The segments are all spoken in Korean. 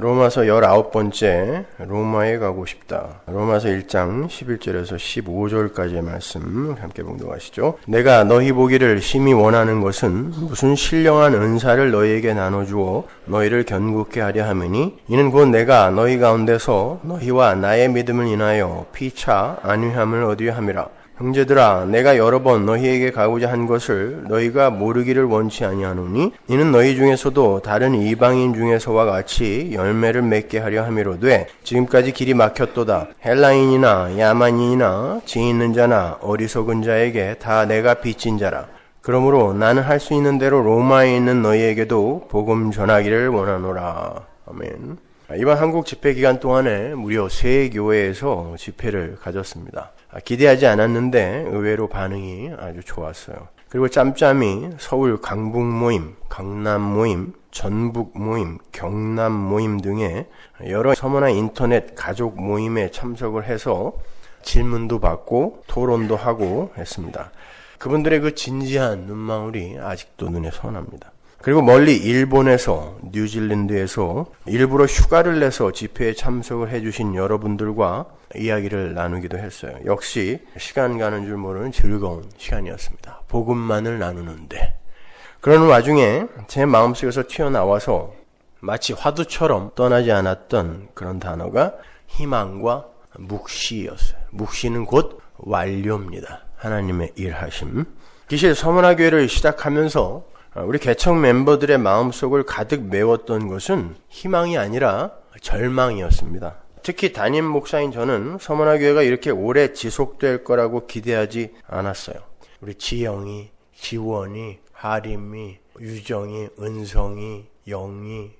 로마서 19번째 로마에 가고 싶다. 로마서 1장 11절에서 15절까지의 말씀 함께 봉독하시죠. 내가 너희 보기를 심히 원하는 것은 무슨 신령한 은사를 너희에게 나눠주어 너희를 견고케 하려 함이니 이는 곧 내가 너희 가운데서 너희와 나의 믿음을 인하여 피차 안위함을 얻으려 함이라. 형제들아, 내가 여러 번 너희에게 가고자 한 것을 너희가 모르기를 원치 아니하노니 이는 너희 중에서도 다른 이방인 중에서와 같이 열매를 맺게 하려 함이로되 지금까지 길이 막혔도다. 헬라인이나 야만인이나 지혜 있는 자나 어리석은 자에게 다 내가 빚진 자라. 그러므로 나는 할 수 있는 대로 로마에 있는 너희에게도 복음 전하기를 원하노라. 아멘. 이번 한국 집회 기간 동안에 무려 3교회에서 집회를 가졌습니다. 기대하지 않았는데 의외로 반응이 아주 좋았어요. 그리고 짬짬이 서울 강북 모임, 강남 모임, 전북 모임, 경남 모임 등의 여러 서머나 인터넷 가족 모임에 참석을 해서 질문도 받고 토론도 하고 했습니다. 그분들의 그 진지한 눈망울이 아직도 눈에 선합니다. 그리고 멀리 일본에서, 뉴질랜드에서 일부러 휴가를 내서 집회에 참석을 해주신 여러분들과 이야기를 나누기도 했어요. 역시 시간 가는 줄 모르는 즐거운 시간이었습니다. 복음만을 나누는데. 그러는 와중에 제 마음속에서 튀어나와서 마치 화두처럼 떠나지 않았던 그런 단어가 희망과 묵시였어요. 묵시는 곧 완료입니다. 하나님의 일하심. 기실 서문화교회를 시작하면서 우리 개척 멤버들의 마음속을 가득 메웠던 것은 희망이 아니라 절망이었습니다. 특히 담임 목사인 저는 서문화교회가 이렇게 오래 지속될 거라고 기대하지 않았어요. 우리 지영이, 지원이, 하림이, 유정이, 은성이, 영이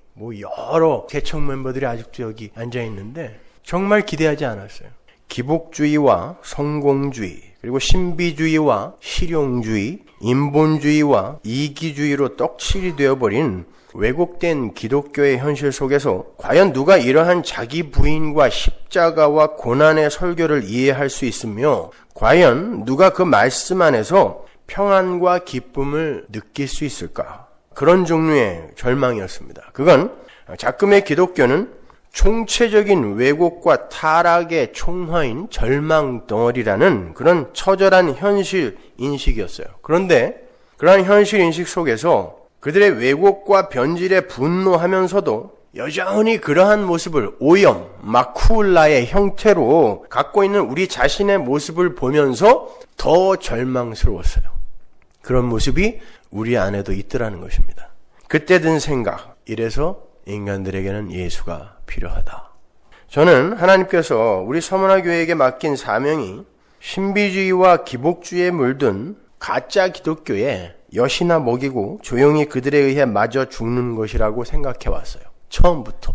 여러 개척 멤버들이 아직도 여기 앉아있는데 정말 기대하지 않았어요. 기복주의와 성공주의, 그리고 신비주의와 실용주의, 인본주의와 이기주의로 떡칠이 되어버린 왜곡된 기독교의 현실 속에서 과연 누가 이러한 자기 부인과 십자가와 고난의 설교를 이해할 수 있으며 과연 누가 그 말씀 안에서 평안과 기쁨을 느낄 수 있을까? 그런 종류의 절망이었습니다. 그건 작금의 기독교는 총체적인 왜곡과 타락의 총화인 절망 덩어리라는 그런 처절한 현실 인식이었어요. 그런데 그러한 현실 인식 속에서 그들의 왜곡과 변질에 분노하면서도 여전히 그러한 모습을 오염, 마쿠울라의 형태로 갖고 있는 우리 자신의 모습을 보면서 더 절망스러웠어요. 그런 모습이 우리 안에도 있더라는 것입니다. 그때 든 생각, 이래서 인간들에게는 예수가 필요하다. 저는 하나님께서 우리 서문화교회에게 맡긴 사명이 신비주의와 기복주의에 물든 가짜 기독교에 엿이나 먹이고 조용히 그들에 의해 맞아 죽는 것이라고 생각해 왔어요. 처음부터.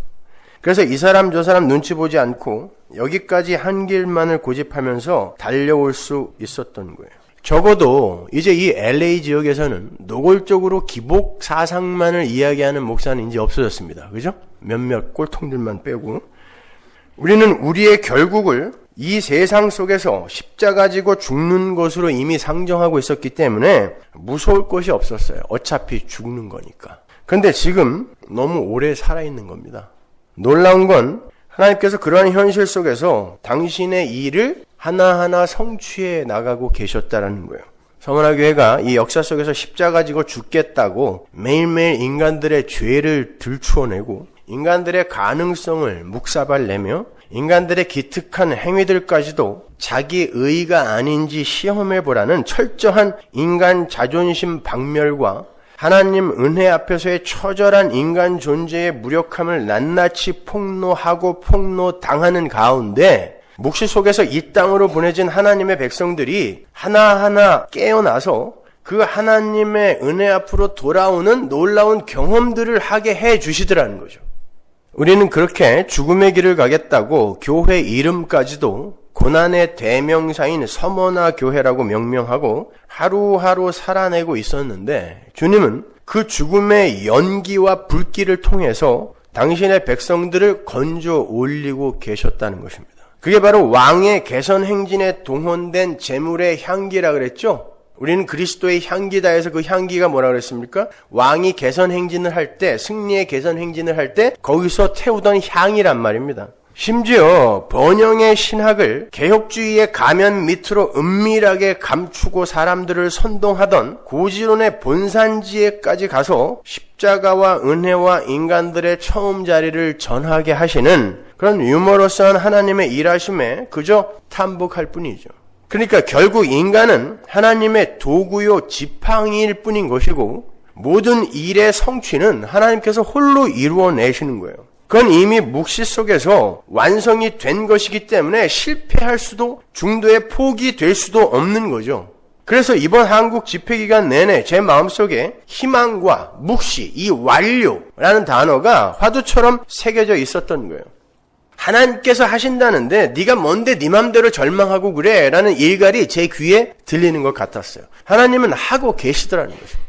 그래서 이 사람 저 사람 눈치 보지 않고 여기까지 한 길만을 고집하면서 달려올 수 있었던 거예요. 적어도 이제 이 LA 지역에서는 노골적으로 기복 사상만을 이야기하는 목사는 이제 없어졌습니다. 그죠? 몇몇 꼴통들만 빼고. 우리는 우리의 결국을 이 세상 속에서 십자가 지고 죽는 것으로 이미 상정하고 있었기 때문에 무서울 것이 없었어요. 어차피 죽는 거니까. 근데 지금 너무 오래 살아있는 겁니다. 놀라운 건 하나님께서 그러한 현실 속에서 당신의 일을 하나하나 성취해 나가고 계셨다라는 거예요. 서문화교회가 이 역사 속에서 십자가 지고 죽겠다고 매일매일 인간들의 죄를 들추어내고 인간들의 가능성을 묵사발내며 인간들의 기특한 행위들까지도 자기 의가 아닌지 시험해보라는 철저한 인간 자존심 박멸과 하나님 은혜 앞에서의 처절한 인간 존재의 무력함을 낱낱이 폭로하고 폭로당하는 가운데 묵시 속에서 이 땅으로 보내진 하나님의 백성들이 하나하나 깨어나서 그 하나님의 은혜 앞으로 돌아오는 놀라운 경험들을 하게 해 주시더라는 거죠. 우리는 그렇게 죽음의 길을 가겠다고 교회 이름까지도 고난의 대명사인 서머나 교회라고 명명하고 하루하루 살아내고 있었는데 주님은 그 죽음의 연기와 불길을 통해서 당신의 백성들을 건져 올리고 계셨다는 것입니다. 그게 바로 왕의 개선 행진에 동원된 제물의 향기라 그랬죠? 우리는 그리스도의 향기다 해서 그 향기가 뭐라 그랬습니까? 왕이 개선 행진을 할 때, 승리의 개선 행진을 할 때 거기서 태우던 향이란 말입니다. 심지어 번영의 신학을 개혁주의의 가면 밑으로 은밀하게 감추고 사람들을 선동하던 고지론의 본산지에까지 가서 십자가와 은혜와 인간들의 처음 자리를 전하게 하시는 그런 유머러스한 하나님의 일하심에 그저 탐복할 뿐이죠. 그러니까 결국 인간은 하나님의 도구요 지팡이일 뿐인 것이고 모든 일의 성취는 하나님께서 홀로 이루어내시는 거예요. 그건 이미 묵시 속에서 완성이 된 것이기 때문에 실패할 수도 중도에 포기될 수도 없는 거죠. 그래서 이번 한국 집회기간 내내 제 마음속에 희망과 묵시, 이 완료라는 단어가 화두처럼 새겨져 있었던 거예요. 하나님께서 하신다는데 네가 뭔데 네 맘대로 절망하고 그래 라는 일갈이 제 귀에 들리는 것 같았어요. 하나님은 하고 계시더라는 것입니다.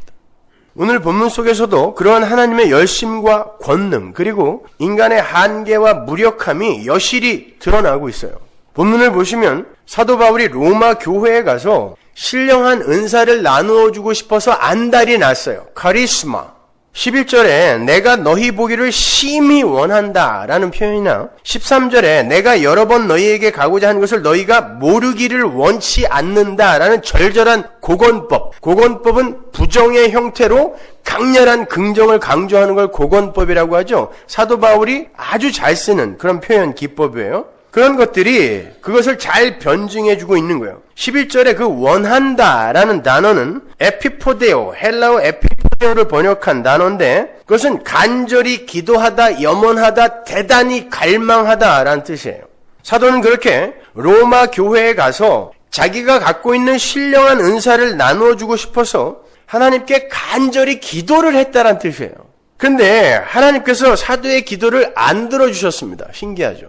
오늘 본문 속에서도 그러한 하나님의 열심과 권능 그리고 인간의 한계와 무력함이 여실히 드러나고 있어요. 본문을 보시면 사도 바울이 로마 교회에 가서 신령한 은사를 나누어 주고 싶어서 안달이 났어요. 카리스마. 11절에 내가 너희 보기를 심히 원한다 라는 표현이나 13절에 내가 여러 번 너희에게 가고자 한 것을 너희가 모르기를 원치 않는다 라는 절절한 고건법. 고건법은 부정의 형태로 강렬한 긍정을 강조하는 걸 고건법이라고 하죠. 사도 바울이 아주 잘 쓰는 그런 표현 기법이에요. 그런 것들이 그것을 잘 변증해주고 있는 거예요. 11절에 그 원한다 라는 단어는 에피포데오, 헬라어 에피포데오를 번역한 단어인데 그것은 간절히 기도하다, 염원하다, 대단히 갈망하다 라는 뜻이에요. 사도는 그렇게 로마 교회에 가서 자기가 갖고 있는 신령한 은사를 나누어주고 싶어서 하나님께 간절히 기도를 했다라는 뜻이에요. 그런데 하나님께서 사도의 기도를 안 들어주셨습니다. 신기하죠.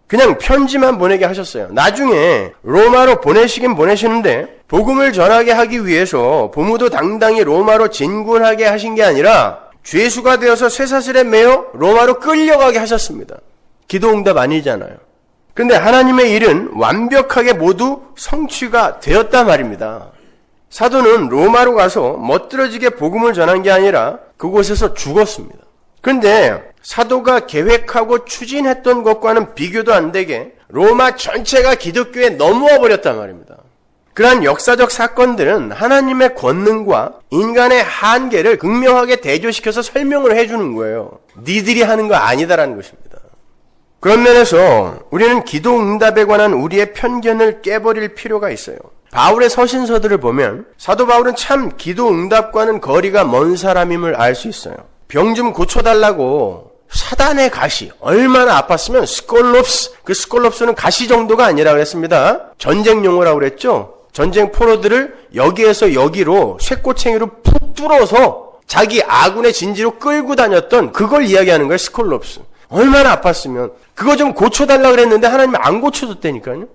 그냥 편지만 보내게 하셨어요. 나중에 로마로 보내시긴 보내시는데 복음을 전하게 하기 위해서 부무도 당당히 로마로 진군하게 하신 게 아니라 죄수가 되어서 쇠사슬에 매어 로마로 끌려가게 하셨습니다. 기도응답 아니잖아요. 그런데 하나님의 일은 완벽하게 모두 성취가 되었단 말입니다. 사도는 로마로 가서 멋들어지게 복음을 전한 게 아니라 그곳에서 죽었습니다. 그런데 사도가 계획하고 추진했던 것과는 비교도 안 되게 로마 전체가 기독교에 넘어와 버렸단 말입니다. 그러한 역사적 사건들은 하나님의 권능과 인간의 한계를 극명하게 대조시켜서 설명을 해주는 거예요. 니들이 하는 거 아니다라는 것입니다. 그런 면에서 우리는 기도 응답에 관한 우리의 편견을 깨버릴 필요가 있어요. 바울의 서신서들을 보면 사도 바울은 참 기도 응답과는 거리가 먼 사람임을 알 수 있어요. 병 좀 고쳐달라고 사단의 가시, 얼마나 아팠으면 스콜롭스, 그 스콜롭스는 가시 정도가 아니라 그랬습니다. 전쟁 용어라고 그랬죠. 전쟁 포로들을 여기에서 여기로 쇠꼬챙이로 푹 뚫어서 자기 아군의 진지로 끌고 다녔던 그걸 이야기하는 거예요. 스콜롭스. 얼마나 아팠으면 그거 좀 고쳐달라 그랬는데 하나님이 안 고쳐줬다니까요.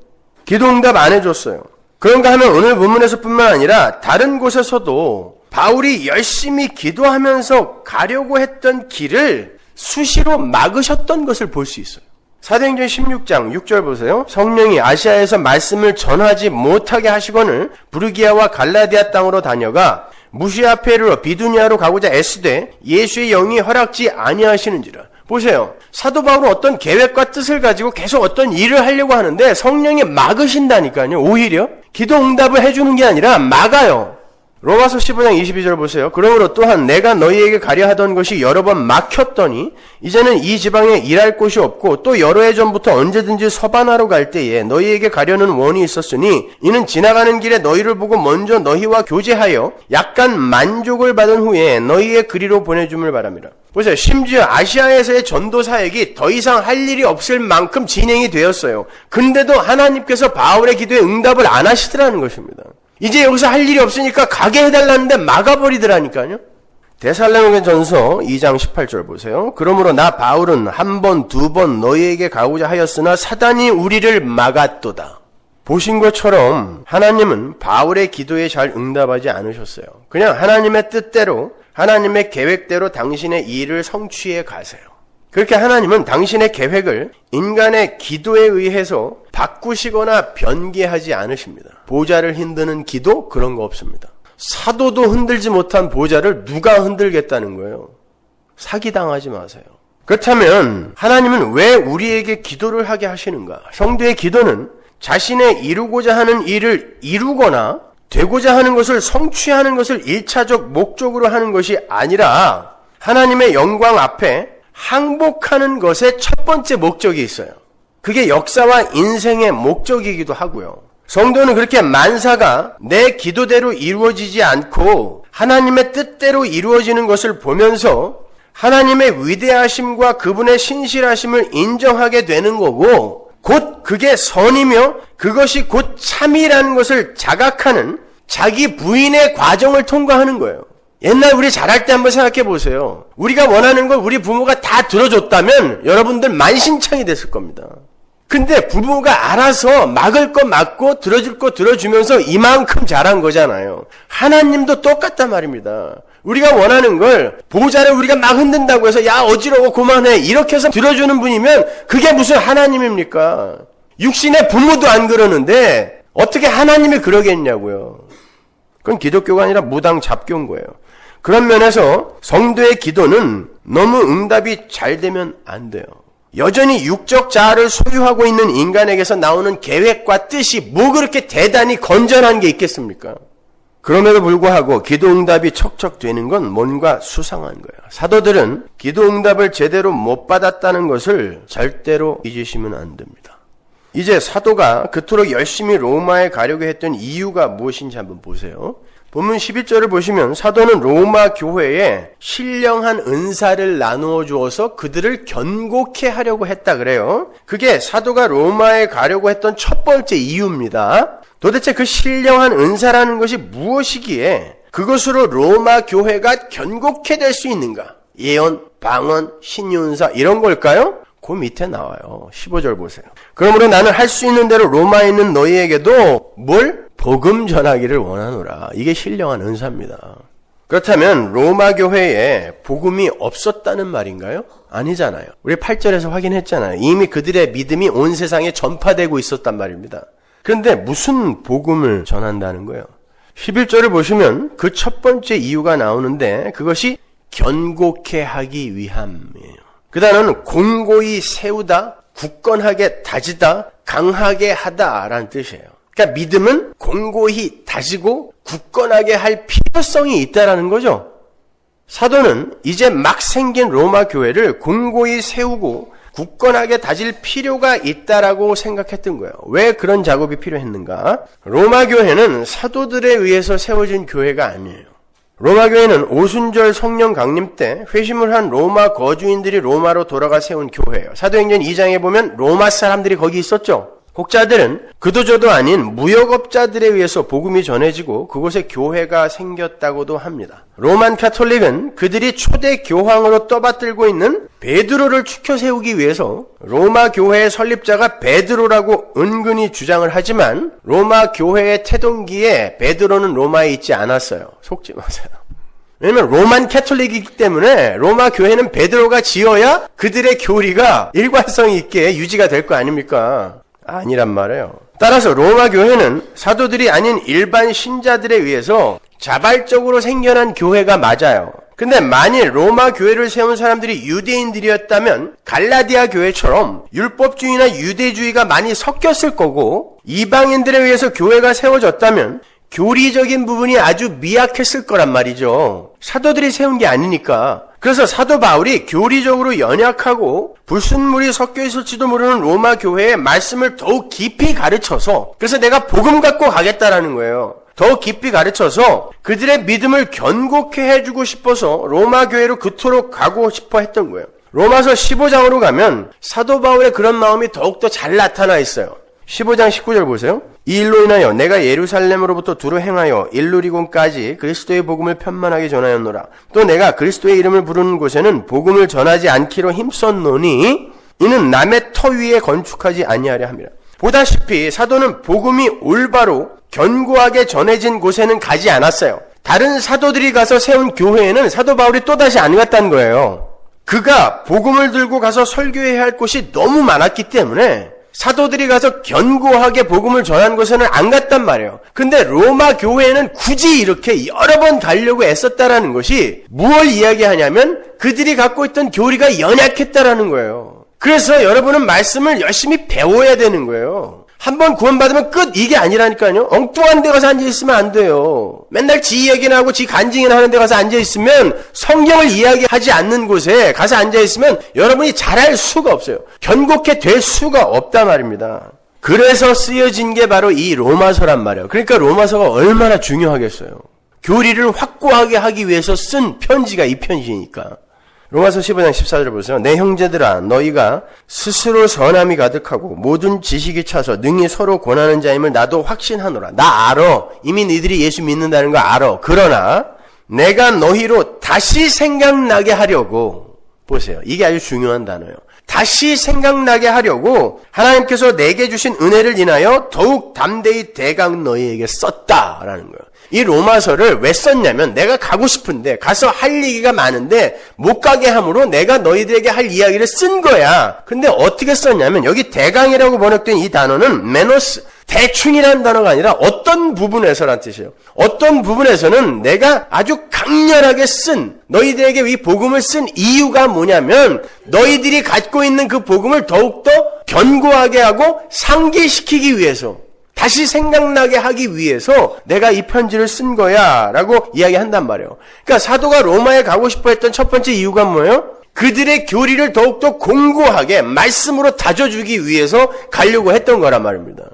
기도응답 안 해줬어요. 그런가 하면 오늘 본문에서 뿐만 아니라 다른 곳에서도 바울이 열심히 기도하면서 가려고 했던 길을 수시로 막으셨던 것을 볼 수 있어요. 사도행전 16장 6절 보세요. 성령이 아시아에서 말씀을 전하지 못하게 하시거늘 부르기아와 갈라디아 땅으로 다녀가 무시아 페르로 비두니아로 가고자 애쓰되 예수의 영이 허락지 아니하시는지라. 보세요. 사도 바울은 어떤 계획과 뜻을 가지고 계속 어떤 일을 하려고 하는데 성령이 막으신다니까요. 오히려 기도 응답을 해주는 게 아니라 막아요. 로마서 15장 22절 보세요. 그러므로 또한 내가 너희에게 가려 하던 것이 여러 번 막혔더니 이제는 이 지방에 일할 곳이 없고 또 여러 해 전부터 언제든지 서바나로 갈 때에 너희에게 가려는 원이 있었으니 이는 지나가는 길에 너희를 보고 먼저 너희와 교제하여 약간 만족을 받은 후에 너희의 그리로 보내줌을 바랍니다. 보세요. 심지어 아시아에서의 전도 사역이 더 이상 할 일이 없을 만큼 진행이 되었어요. 근데도 하나님께서 바울의 기도에 응답을 안 하시더라는 것입니다. 이제 여기서 할 일이 없으니까 가게 해달라는데 막아버리더라니까요. 데살로니가 전서 2장 18절 보세요. 그러므로 나 바울은 한 번, 두 번 너희에게 가고자 하였으나 사단이 우리를 막았도다. 보신 것처럼 하나님은 바울의 기도에 잘 응답하지 않으셨어요. 그냥 하나님의 뜻대로 하나님의 계획대로 당신의 일을 성취해 가세요. 그렇게 하나님은 당신의 계획을 인간의 기도에 의해서 바꾸시거나 변개하지 않으십니다. 보좌를 흔드는 기도 그런 거 없습니다. 사도도 흔들지 못한 보좌를 누가 흔들겠다는 거예요? 사기당하지 마세요. 그렇다면 하나님은 왜 우리에게 기도를 하게 하시는가? 성도의 기도는 자신의 이루고자 하는 일을 이루거나 되고자 하는 것을 성취하는 것을 1차적 목적으로 하는 것이 아니라 하나님의 영광 앞에 항복하는 것의 첫 번째 목적이 있어요. 그게 역사와 인생의 목적이기도 하고요. 성도는 그렇게 만사가 내 기도대로 이루어지지 않고 하나님의 뜻대로 이루어지는 것을 보면서 하나님의 위대하심과 그분의 신실하심을 인정하게 되는 거고, 곧 그게 선이며 그것이 곧 참이라는 것을 자각하는 자기 부인의 과정을 통과하는 거예요. 옛날 우리 자랄 때 한번 생각해 보세요. 우리가 원하는 걸 우리 부모가 다 들어줬다면 여러분들 만신창이 됐을 겁니다. 근데 부모가 알아서 막을 거 막고 들어줄 거 들어주면서 이만큼 자란 거잖아요. 하나님도 똑같단 말입니다. 우리가 원하는 걸 보좌를 우리가 막 흔든다고 해서 야 어지러워 그만해 이렇게 해서 들어주는 분이면 그게 무슨 하나님입니까? 육신의 부모도 안 그러는데 어떻게 하나님이 그러겠냐고요. 그건 기독교가 아니라 무당 잡교인 거예요. 그런 면에서 성도의 기도는 너무 응답이 잘 되면 안 돼요. 여전히 육적 자아를 소유하고 있는 인간에게서 나오는 계획과 뜻이 뭐 그렇게 대단히 건전한 게 있겠습니까? 그럼에도 불구하고 기도 응답이 척척 되는 건 뭔가 수상한 거예요. 사도들은 기도 응답을 제대로 못 받았다는 것을 절대로 잊으시면 안 됩니다. 이제 사도가 그토록 열심히 로마에 가려고 했던 이유가 무엇인지 한번 보세요. 본문 11절을 보시면 사도는 로마 교회에 신령한 은사를 나누어 주어서 그들을 견고케 하려고 했다 그래요. 그게 사도가 로마에 가려고 했던 첫 번째 이유입니다. 도대체 그 신령한 은사라는 것이 무엇이기에 그것으로 로마 교회가 견고케 될 수 있는가? 예언, 방언, 신유은사 이런 걸까요? 그 밑에 나와요. 15절 보세요. 그러므로 나는 할 수 있는 대로 로마에 있는 너희에게도 뭘? 복음 전하기를 원하노라. 이게 신령한 은사입니다. 그렇다면 로마 교회에 복음이 없었다는 말인가요? 아니잖아요. 우리 8절에서 확인했잖아요. 이미 그들의 믿음이 온 세상에 전파되고 있었단 말입니다. 그런데 무슨 복음을 전한다는 거예요? 11절을 보시면 그 첫 번째 이유가 나오는데 그것이 견고케 하기 위함이에요. 그 단어는 공고히 세우다, 굳건하게 다지다, 강하게 하다라는 뜻이에요. 그러니까 믿음은 공고히 다지고 굳건하게 할 필요성이 있다라는 거죠. 사도는 이제 막 생긴 로마 교회를 공고히 세우고 굳건하게 다질 필요가 있다라고 생각했던 거예요. 왜 그런 작업이 필요했는가? 로마 교회는 사도들에 의해서 세워진 교회가 아니에요. 로마 교회는 오순절 성령 강림 때 회심을 한 로마 거주인들이 로마로 돌아가 세운 교회예요. 사도행전 2장에 보면 로마 사람들이 거기 있었죠. 혹자들은 그도저도 아닌 무역업자들에 의해서 복음이 전해지고 그곳에 교회가 생겼다고도 합니다. 로만 카톨릭은 그들이 초대 교황으로 떠받들고 있는 베드로를 추켜 세우기 위해서 로마 교회의 설립자가 베드로라고 은근히 주장을 하지만 로마 교회의 태동기에 베드로는 로마에 있지 않았어요. 속지 마세요. 왜냐면 로만 캐톨릭이기 때문에 로마 교회는 베드로가 지어야 그들의 교리가 일관성 있게 유지가 될 거 아닙니까? 아니란 말이에요. 따라서 로마 교회는 사도들이 아닌 일반 신자들에 의해서 자발적으로 생겨난 교회가 맞아요. 근데 만일 로마 교회를 세운 사람들이 유대인들이었다면 갈라디아 교회처럼 율법주의나 유대주의가 많이 섞였을 거고 이방인들에 의해서 교회가 세워졌다면 교리적인 부분이 아주 미약했을 거란 말이죠. 사도들이 세운 게 아니니까. 그래서 사도 바울이 교리적으로 연약하고 불순물이 섞여 있을지도 모르는 로마 교회의 말씀을 더욱 깊이 가르쳐서, 그래서 내가 복음 갖고 가겠다라는 거예요. 더 깊이 가르쳐서 그들의 믿음을 견고케 해주고 싶어서 로마 교회로 그토록 가고 싶어 했던 거예요. 로마서 15장으로 가면 사도 바울의 그런 마음이 더욱더 잘 나타나 있어요. 15장 19절 보세요. 이 일로 인하여 내가 예루살렘으로부터 두루 행하여 일루리곤까지 그리스도의 복음을 편만하게 전하였노라. 또 내가 그리스도의 이름을 부르는 곳에는 복음을 전하지 않기로 힘썼노니 이는 남의 터 위에 건축하지 아니하려 함이라. 보다시피 사도는 복음이 올바로 견고하게 전해진 곳에는 가지 않았어요. 다른 사도들이 가서 세운 교회에는 사도 바울이 또다시 안 갔다는 거예요. 그가 복음을 들고 가서 설교해야 할 곳이 너무 많았기 때문에 사도들이 가서 견고하게 복음을 전한 곳에는 안 갔단 말이에요. 근데 로마 교회는 굳이 이렇게 여러 번 가려고 애썼다라는 것이 무엇을 이야기하냐면 그들이 갖고 있던 교리가 연약했다라는 거예요. 그래서 여러분은 말씀을 열심히 배워야 되는 거예요. 한번 구원받으면 끝, 이게 아니라니까요. 엉뚱한 데 가서 앉아있으면 안 돼요. 맨날 지 얘기나 하고 지 간증이나 하는 데 가서 앉아있으면 성경을 이야기하지 않는 곳에 가서 앉아있으면 여러분이 잘할 수가 없어요. 견고케 될 수가 없단 말입니다. 그래서 쓰여진 게 바로 이 로마서란 말이에요. 그러니까 로마서가 얼마나 중요하겠어요. 교리를 확고하게 하기 위해서 쓴 편지가 이 편지니까. 로마서 15장 14절을 보세요. 내 형제들아 너희가 스스로 선함이 가득하고 모든 지식이 차서 능히 서로 권하는 자임을 나도 확신하노라. 나 알아. 이미 너희들이 예수 믿는다는 거 알아. 그러나 내가 너희로 다시 생각나게 하려고, 보세요. 이게 아주 중요한 단어예요. 다시 생각나게 하려고 하나님께서 내게 주신 은혜를 인하여 더욱 담대히 대강 너희에게 썼다라는 거예요. 이 로마서를 왜 썼냐면 내가 가고 싶은데 가서 할 얘기가 많은데 못 가게 함으로 내가 너희들에게 할 이야기를 쓴 거야. 근데 어떻게 썼냐면 여기 대강이라고 번역된 이 단어는 메노스, 대충이라는 단어가 아니라 어떤 부분에서란 뜻이에요. 어떤 부분에서는 내가 아주 강렬하게 쓴, 너희들에게 이 복음을 쓴 이유가 뭐냐면 너희들이 갖고 있는 그 복음을 더욱더 견고하게 하고 상기시키기 위해서, 다시 생각나게 하기 위해서 내가 이 편지를 쓴 거야 라고 이야기한단 말이에요. 그러니까 사도가 로마에 가고 싶어 했던 첫 번째 이유가 뭐예요? 그들의 교리를 더욱더 공고하게 말씀으로 다져주기 위해서 가려고 했던 거란 말입니다.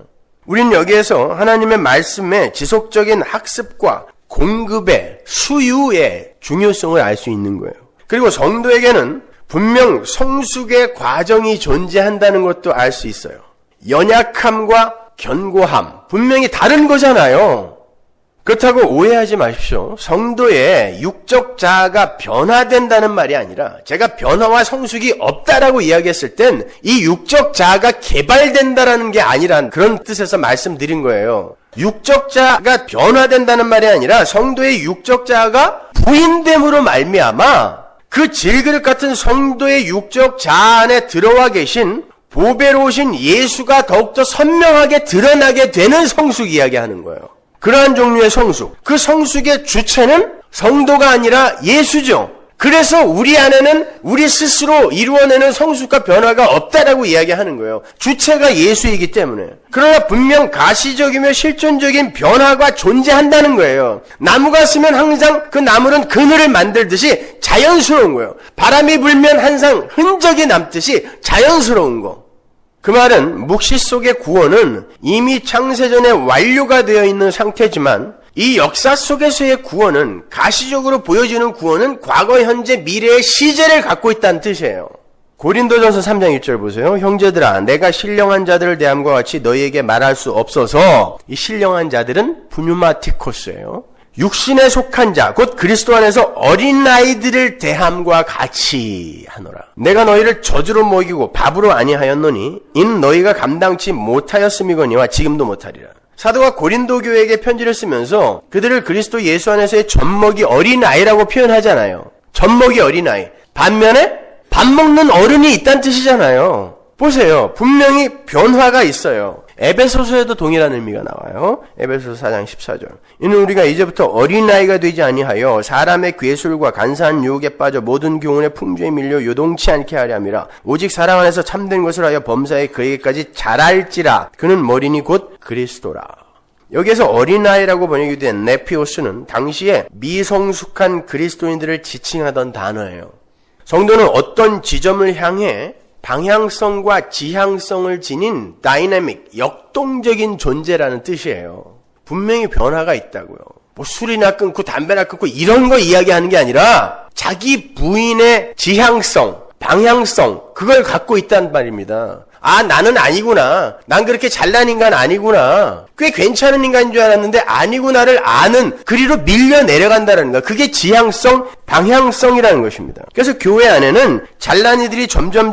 우린 여기에서 하나님의 말씀의 지속적인 학습과 공급의 수유의 중요성을 알 수 있는 거예요. 그리고 성도에게는 분명 성숙의 과정이 존재한다는 것도 알 수 있어요. 연약함과 견고함, 분명히 다른 거잖아요. 그렇다고 오해하지 마십시오. 성도의 육적 자아가 변화된다는 말이 아니라, 제가 변화와 성숙이 없다라고 이야기했을 땐 이 육적 자아가 개발된다라는 게 아니란 그런 뜻에서 말씀드린 거예요. 육적 자아가 변화된다는 말이 아니라 성도의 육적 자아가 부인됨으로 말미암아 그 질그릇 같은 성도의 육적 자아 안에 들어와 계신 보배로우신 예수가 더욱더 선명하게 드러나게 되는 성숙 이야기하는 거예요. 그러한 종류의 성숙, 그 성숙의 주체는 성도가 아니라 예수죠. 그래서 우리 안에는 우리 스스로 이루어내는 성숙과 변화가 없다라고 이야기하는 거예요. 주체가 예수이기 때문에. 그러나 분명 가시적이며 실존적인 변화가 존재한다는 거예요. 나무가 쓰면 항상 그 나무는 그늘을 만들듯이 자연스러운 거예요. 바람이 불면 항상 흔적이 남듯이 자연스러운 거. 그 말은 묵시 속의 구원은 이미 창세전에 완료가 되어 있는 상태지만 이 역사 속에서의 구원은, 가시적으로 보여지는 구원은 과거, 현재, 미래의 시제를 갖고 있다는 뜻이에요. 고린도전서 3장 1절 보세요. 형제들아 내가 신령한 자들을 대함과 같이 너희에게 말할 수 없어서, 이 신령한 자들은 푸뉴마티코스예요. 육신에 속한 자, 곧 그리스도 안에서 어린아이들을 대함과 같이 하노라. 내가 너희를 저주로 먹이고 밥으로 아니하였노니 이는 너희가 감당치 못하였음이거니와 지금도 못하리라. 사도가 고린도 교회에게 편지를 쓰면서 그들을 그리스도 예수 안에서의 젖먹이 어린아이라고 표현하잖아요. 젖먹이 어린아이. 반면에 밥 먹는 어른이 있다는 뜻이잖아요. 보세요. 분명히 변화가 있어요. 에베소서에도 동일한 의미가 나와요. 에베소서 4장 14절. 이는 우리가 이제부터 어린아이가 되지 아니하여 사람의 괴술과 간사한 유혹에 빠져 모든 교훈의 풍조에 밀려 요동치 않게 하려 함이라. 오직 사랑 안에서 참된 것을 하여 범사에 그에게까지 자랄지라. 그는 머리니 곧 그리스도라. 여기에서 어린아이라고 번역이 된 네피오스는 당시에 미성숙한 그리스도인들을 지칭하던 단어예요. 성도는 어떤 지점을 향해 방향성과 지향성을 지닌 다이내믹, 역동적인 존재라는 뜻이에요. 분명히 변화가 있다고요. 뭐 술이나 끊고 담배나 끊고 이런 거 이야기하는 게 아니라 자기 부인의 지향성, 방향성, 그걸 갖고 있단 말입니다. 아, 나는 아니구나. 난 그렇게 잘난 인간 아니구나. 꽤 괜찮은 인간인 줄 알았는데 아니구나를 아는, 그리로 밀려 내려간다는 거. 그게 지향성, 방향성이라는 것입니다. 그래서 교회 안에는 잘난 이들이 점점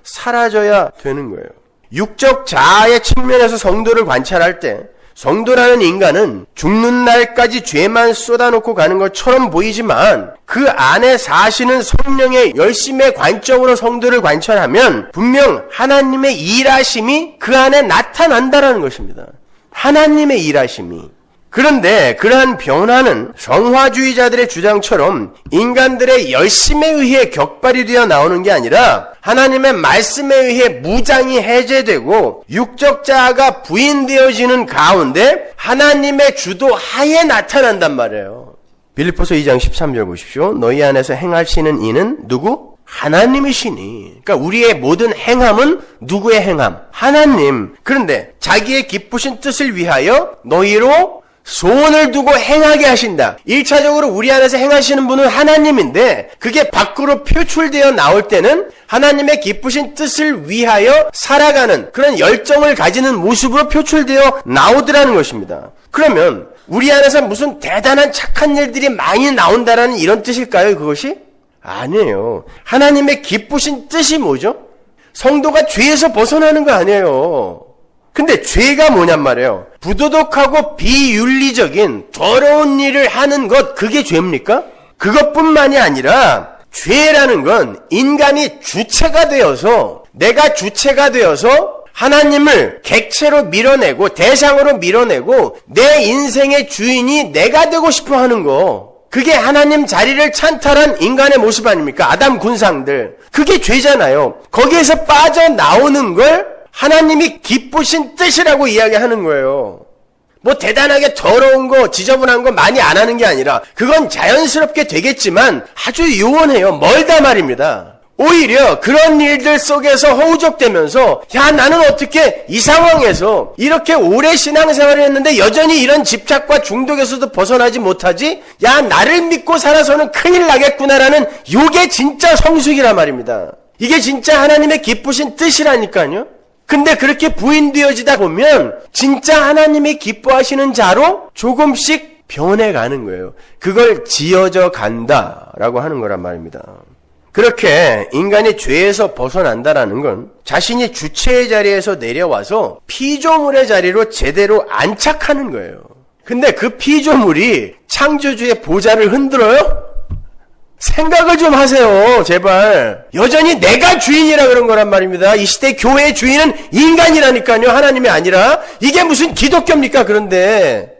사라져야 되는 거예요. 육적 자아의 측면에서 성도를 관찰할 때 성도라는 인간은 죽는 날까지 죄만 쏟아놓고 가는 것처럼 보이지만 그 안에 사시는 성령의 열심의 관점으로 성도를 관찰하면 분명 하나님의 일하심이 그 안에 나타난다는 것입니다. 하나님의 일하심이. 그런데 그러한 변화는 성화주의자들의 주장처럼 인간들의 열심에 의해 격발이 되어 나오는 게 아니라 하나님의 말씀에 의해 무장이 해제되고 육적 자아가 부인되어지는 가운데 하나님의 주도 하에 나타난단 말이에요. 빌립보서 2장 13절 보십시오. 너희 안에서 행하시는 이는 누구? 하나님이시니. 그러니까 우리의 모든 행함은 누구의 행함? 하나님. 그런데 자기의 기쁘신 뜻을 위하여 너희로 소원을 두고 행하게 하신다. 1차적으로 우리 안에서 행하시는 분은 하나님인데 그게 밖으로 표출되어 나올 때는 하나님의 기쁘신 뜻을 위하여 살아가는 그런 열정을 가지는 모습으로 표출되어 나오더라는 것입니다. 그러면 우리 안에서 무슨 대단한 착한 일들이 많이 나온다라는 이런 뜻일까요? 그것이? 아니에요. 하나님의 기쁘신 뜻이 뭐죠? 성도가 죄에서 벗어나는 거 아니에요. 근데 죄가 뭐냔 말이에요. 부도덕하고 비윤리적인 더러운 일을 하는 것, 그게 죄입니까? 그것뿐만이 아니라 죄라는 건 인간이 주체가 되어서, 내가 주체가 되어서 하나님을 객체로 밀어내고 대상으로 밀어내고 내 인생의 주인이 내가 되고 싶어 하는 거. 그게 하나님 자리를 찬탈한 인간의 모습 아닙니까? 아담 군상들. 그게 죄잖아요. 거기에서 빠져나오는 걸 하나님이 기쁘신 뜻이라고 이야기하는 거예요. 뭐 대단하게 더러운 거, 지저분한 거 많이 안 하는 게 아니라 그건 자연스럽게 되겠지만 아주 요원해요. 멀다 말입니다. 오히려 그런 일들 속에서 허우적대면서 야 나는 어떻게 이 상황에서 이렇게 오래 신앙생활을 했는데 여전히 이런 집착과 중독에서도 벗어나지 못하지? 야 나를 믿고 살아서는 큰일 나겠구나라는 요게 진짜 성숙이란 말입니다. 이게 진짜 하나님의 기쁘신 뜻이라니까요. 근데 그렇게 부인되어지다 보면 진짜 하나님이 기뻐하시는 자로 조금씩 변해가는 거예요. 그걸 지어져 간다라고 하는 거란 말입니다. 그렇게 인간이 죄에서 벗어난다라는 건 자신이 주체의 자리에서 내려와서 피조물의 자리로 제대로 안착하는 거예요. 근데 그 피조물이 창조주의 보좌를 흔들어요? 생각을 좀 하세요. 제발. 여전히 내가 주인이라 그런 거란 말입니다. 이 시대 교회의 주인은 인간이라니까요. 하나님이 아니라. 이게 무슨 기독교입니까? 그런데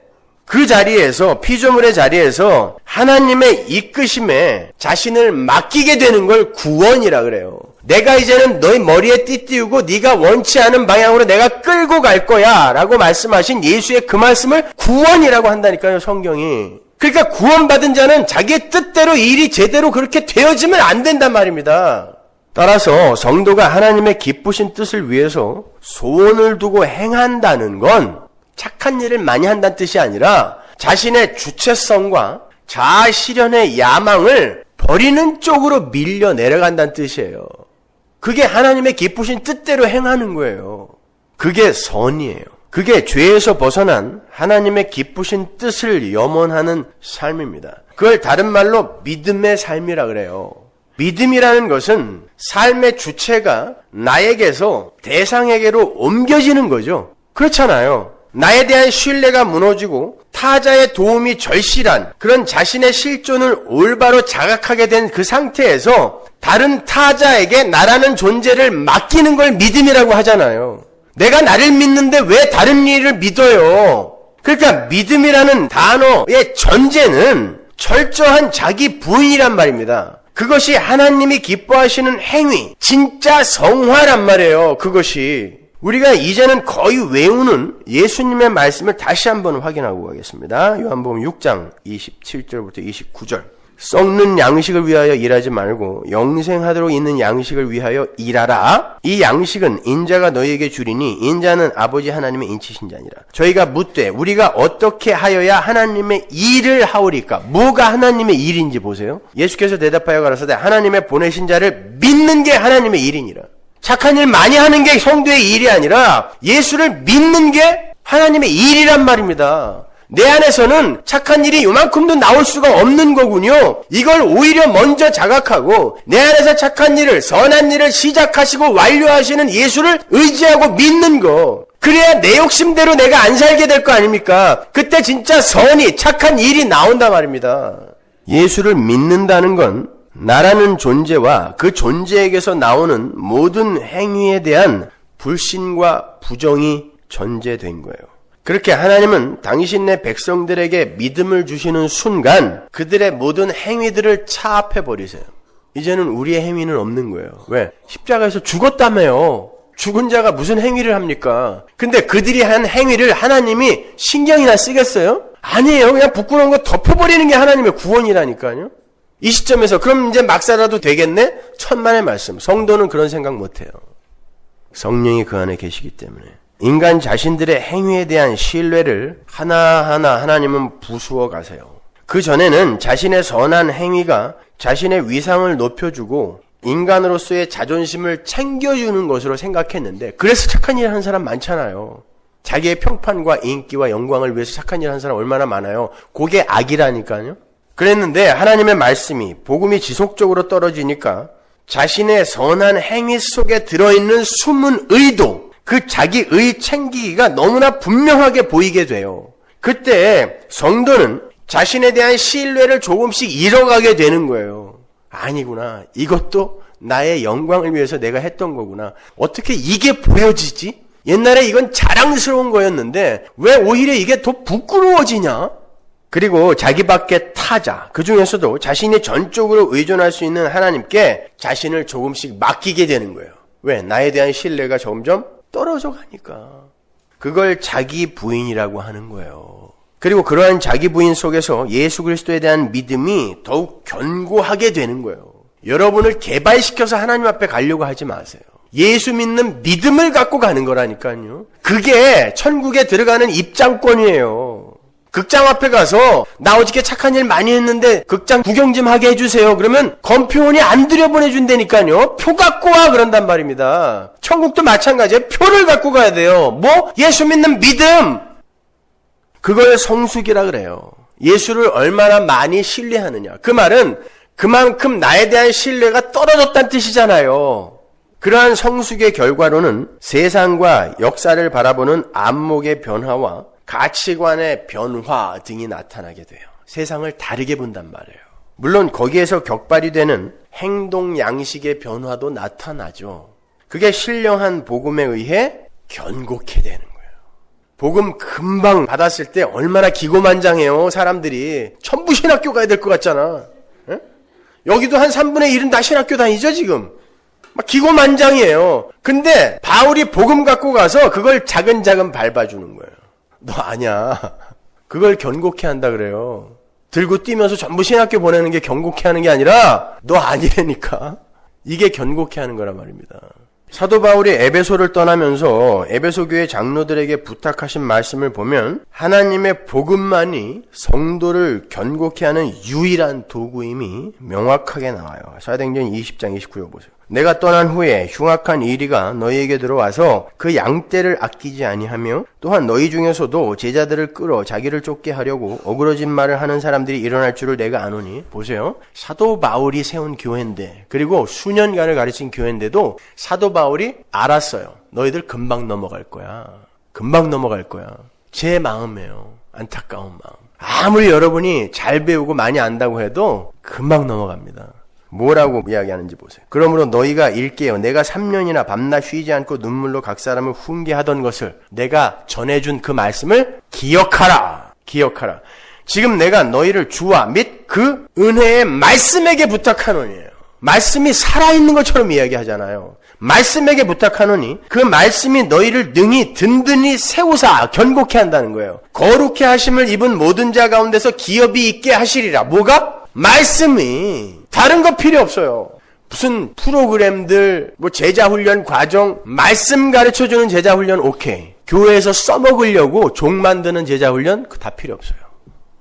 그 자리에서, 피조물의 자리에서 하나님의 이끄심에 자신을 맡기게 되는 걸 구원이라 그래요. 내가 이제는 너희 머리에 띠띠우고 네가 원치 않은 방향으로 내가 끌고 갈 거야 라고 말씀하신 예수의 그 말씀을 구원이라고 한다니까요. 성경이. 그러니까 구원받은 자는 자기의 뜻대로 일이 제대로 그렇게 되어지면 안 된단 말입니다. 따라서 성도가 하나님의 기쁘신 뜻을 위해서 소원을 두고 행한다는 건 착한 일을 많이 한다는 뜻이 아니라 자신의 주체성과 자아 실현의 야망을 버리는 쪽으로 밀려 내려간다는 뜻이에요. 그게 하나님의 기쁘신 뜻대로 행하는 거예요. 그게 선이에요. 그게 죄에서 벗어난 하나님의 기쁘신 뜻을 염원하는 삶입니다. 그걸 다른 말로 믿음의 삶이라 그래요. 믿음이라는 것은 삶의 주체가 나에게서 대상에게로 옮겨지는 거죠. 그렇잖아요. 나에 대한 신뢰가 무너지고 타자의 도움이 절실한 그런 자신의 실존을 올바로 자각하게 된 그 상태에서 다른 타자에게 나라는 존재를 맡기는 걸 믿음이라고 하잖아요. 내가 나를 믿는데 왜 다른 일을 믿어요? 그러니까 믿음이라는 단어의 전제는 철저한 자기 부인이란 말입니다. 그것이 하나님이 기뻐하시는 행위, 진짜 성화란 말이에요. 그것이. 우리가 이제는 거의 외우는 예수님의 말씀을 다시 한번 확인하고 가겠습니다. 요한복음 6장 27절부터 29절. 썩는 양식을 위하여 일하지 말고 영생하도록 있는 양식을 위하여 일하라. 이 양식은 인자가 너희에게 주리니 인자는 아버지 하나님의 인치신 자니라. 저희가 묻되 우리가 어떻게 하여야 하나님의 일을 하오리까? 뭐가 하나님의 일인지 보세요. 예수께서 대답하여 가라사대 하나님의 보내신 자를 믿는 게 하나님의 일이니라. 착한 일 많이 하는 게 성도의 일이 아니라 예수를 믿는 게 하나님의 일이란 말입니다. 내 안에서는 착한 일이 요만큼도 나올 수가 없는 거군요. 이걸 오히려 먼저 자각하고 내 안에서 착한 일을, 선한 일을 시작하시고 완료하시는 예수를 의지하고 믿는 거. 그래야 내 욕심대로 내가 안 살게 될 거 아닙니까? 그때 진짜 선이, 착한 일이 나온단 말입니다. 예수를 믿는다는 건 나라는 존재와 그 존재에게서 나오는 모든 행위에 대한 불신과 부정이 전제된 거예요. 그렇게 하나님은 당신네 백성들에게 믿음을 주시는 순간 그들의 모든 행위들을 차압해 버리세요. 이제는 우리의 행위는 없는 거예요. 왜? 십자가에서 죽었다며요. 죽은 자가 무슨 행위를 합니까? 근데 그들이 한 행위를 하나님이 신경이나 쓰겠어요? 아니에요. 그냥 부끄러운 거 덮어버리는 게 하나님의 구원이라니까요. 이 시점에서 그럼 이제 막 살아도 되겠네? 천만의 말씀. 성도는 그런 생각 못해요. 성령이 그 안에 계시기 때문에. 인간 자신들의 행위에 대한 신뢰를 하나하나 하나님은 부수어 가세요. 그 전에는 자신의 선한 행위가 자신의 위상을 높여주고 인간으로서의 자존심을 챙겨주는 것으로 생각했는데, 그래서 착한 일을 하는 사람 많잖아요. 자기의 평판과 인기와 영광을 위해서 착한 일을 하는 사람 얼마나 많아요. 그게 악이라니까요. 그랬는데 하나님의 말씀이, 복음이 지속적으로 떨어지니까 자신의 선한 행위 속에 들어있는 숨은 의도, 그 자기의 챙기기가 너무나 분명하게 보이게 돼요. 그때 성도는 자신에 대한 신뢰를 조금씩 잃어가게 되는 거예요. 아니구나. 이것도 나의 영광을 위해서 내가 했던 거구나. 어떻게 이게 보여지지? 옛날에 이건 자랑스러운 거였는데 왜 오히려 이게 더 부끄러워지냐? 그리고 자기밖에 타자, 그 중에서도 자신이 전적으로 의존할 수 있는 하나님께 자신을 조금씩 맡기게 되는 거예요. 왜? 나에 대한 신뢰가 점점 떨어져 가니까. 그걸 자기 부인이라고 하는 거예요. 그리고 그러한 자기 부인 속에서 예수 그리스도에 대한 믿음이 더욱 견고하게 되는 거예요. 여러분을 개발시켜서 하나님 앞에 가려고 하지 마세요. 예수 믿는 믿음을 갖고 가는 거라니까요. 그게 천국에 들어가는 입장권이에요. 극장 앞에 가서 나 어저께 착한 일 많이 했는데 극장 구경 좀 하게 해주세요. 그러면 검표원이 안 들여보내준다니까요. 표 갖고 와 그런단 말입니다. 천국도 마찬가지예요. 표를 갖고 가야 돼요. 뭐? 예수 믿는 믿음. 그걸 성숙이라 그래요. 예수를 얼마나 많이 신뢰하느냐. 그 말은 그만큼 나에 대한 신뢰가 떨어졌다는 뜻이잖아요. 그러한 성숙의 결과로는 세상과 역사를 바라보는 안목의 변화와 가치관의 변화 등이 나타나게 돼요. 세상을 다르게 본단 말이에요. 물론 거기에서 격발이 되는 행동 양식의 변화도 나타나죠. 그게 신령한 복음에 의해 견고케 되는 거예요. 복음 금방 받았을 때 얼마나 기고만장해요. 사람들이 전부 신학교 가야 될 것 같잖아. 에? 여기도 한 3분의 1은 다 신학교 다니죠 지금. 막 기고만장이에요. 근데 바울이 복음 갖고 가서 그걸 자근자근 밟아주는 거예요. 너 아니야. 그걸 견고케 한다 그래요. 들고 뛰면서 전부 신학교 보내는 게 견고케 하는 게 아니라 너 아니라니까. 이게 견고케 하는 거란 말입니다. 사도 바울이 에베소를 떠나면서 에베소 교회 장로들에게 부탁하신 말씀을 보면 하나님의 복음만이 성도를 견고케 하는 유일한 도구임이 명확하게 나와요. 사도행전 20장 29절 보세요. 내가 떠난 후에 흉악한 이리가 너희에게 들어와서 그 양떼를 아끼지 아니하며 또한 너희 중에서도 제자들을 끌어 자기를 쫓게 하려고 어그러진 말을 하는 사람들이 일어날 줄을 내가 아노니. 보세요. 사도 바울이 세운 교회인데, 그리고 수년간을 가르친 교회인데도 사도 바울이 알았어요. 너희들 금방 넘어갈 거야. 금방 넘어갈 거야. 제 마음이에요. 안타까운 마음. 아무리 여러분이 잘 배우고 많이 안다고 해도 금방 넘어갑니다. 뭐라고 이야기하는지 보세요. 그러므로 너희가 일깨어 내가 3년이나 밤낮 쉬지 않고 눈물로 각 사람을 훈계하던 것을 내가 전해준 그 말씀을 기억하라. 기억하라. 지금 내가 너희를 주와 및 그 은혜의 말씀에게 부탁하노니에요. 말씀이 살아있는 것처럼 이야기하잖아요. 말씀에게 부탁하노니 그 말씀이 너희를 능히 든든히 세우사 견고케 한다는 거예요. 거룩해 하심을 입은 모든 자 가운데서 기업이 있게 하시리라. 뭐가? 말씀이. 다른 거 필요 없어요. 무슨 프로그램들, 뭐 제자훈련 과정, 말씀 가르쳐주는 제자훈련 오케이. 교회에서 써먹으려고 종 만드는 제자훈련 그거 다 필요 없어요.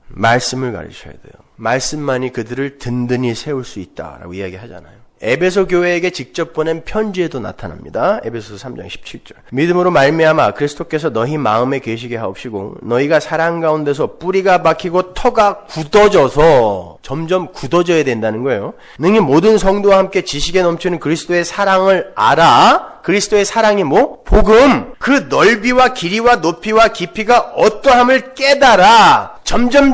말씀을 가르쳐야 돼요. 말씀만이 그들을 든든히 세울 수 있다라고 이야기하잖아요. 에베소 교회에게 직접 보낸 편지에도 나타납니다. 에베소 3장 17절. 믿음으로 말미암아 그리스도께서 너희 마음에 계시게 하옵시고 너희가 사랑 가운데서 뿌리가 박히고 터가 굳어져서 점점 굳어져야 된다는 거예요. 능히 모든 성도와 함께 지식에 넘치는 그리스도의 사랑을 알아 그리스도의 사랑이 뭐? 복음. 그 넓이와 길이와 높이와 깊이가 어떠함을 깨달아. 점점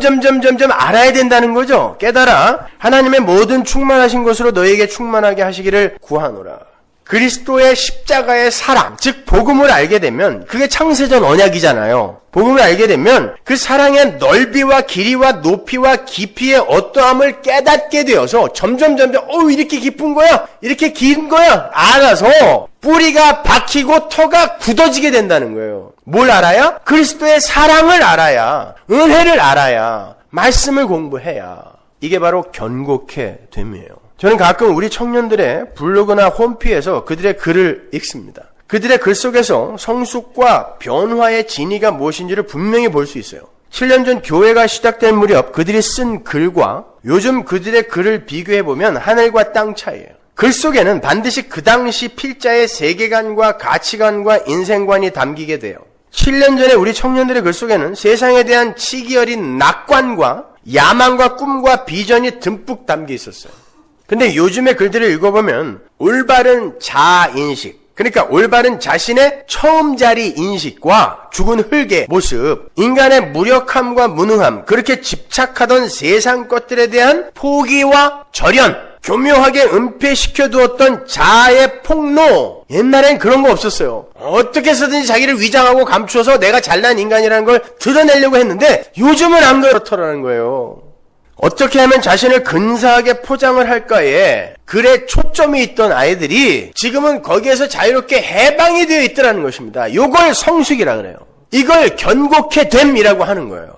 알아야 된다는 거죠. 깨달아. 하나님의 모든 충만하신 것으로 너에게 충만하게 하시기를 구하노라. 그리스도의 십자가의 사랑, 즉 복음을 알게 되면 그게 창세전 언약이잖아요. 복음을 알게 되면 그 사랑의 넓이와 길이와 높이와 깊이의 어떠함을 깨닫게 되어서 점점 이렇게 깊은 거야? 이렇게 긴 거야? 알아서 뿌리가 박히고 터가 굳어지게 된다는 거예요. 뭘 알아야? 그리스도의 사랑을 알아야, 은혜를 알아야, 말씀을 공부해야 이게 바로 견고케 됨이에요. 저는 가끔 우리 청년들의 블로그나 홈피에서 그들의 글을 읽습니다. 그들의 글 속에서 성숙과 변화의 진위가 무엇인지를 분명히 볼 수 있어요. 7년 전 교회가 시작된 무렵 그들이 쓴 글과 요즘 그들의 글을 비교해보면 하늘과 땅 차이예요. 글 속에는 반드시 그 당시 필자의 세계관과 가치관과 인생관이 담기게 돼요. 7년 전에 우리 청년들의 글 속에는 세상에 대한 치기 어린 낙관과 야망과 꿈과 비전이 듬뿍 담겨 있었어요. 근데 요즘의 글들을 읽어보면 올바른 자아인식, 그러니까 올바른 자신의 처음 자리 인식과 죽은 흙의 모습, 인간의 무력함과 무능함, 그렇게 집착하던 세상 것들에 대한 포기와 절연, 교묘하게 은폐시켜두었던 자아의 폭로. 옛날엔 그런 거 없었어요. 어떻게 해서든지 자기를 위장하고 감추어서 내가 잘난 인간이라는 걸 드러내려고 했는데 요즘은 안 그렇더라는 거예요. 어떻게 하면 자신을 근사하게 포장을 할까에 글에 초점이 있던 아이들이 지금은 거기에서 자유롭게 해방이 되어 있더라는 것입니다. 이걸 성숙이라 그래요. 이걸 견고케 됨이라고 하는 거예요.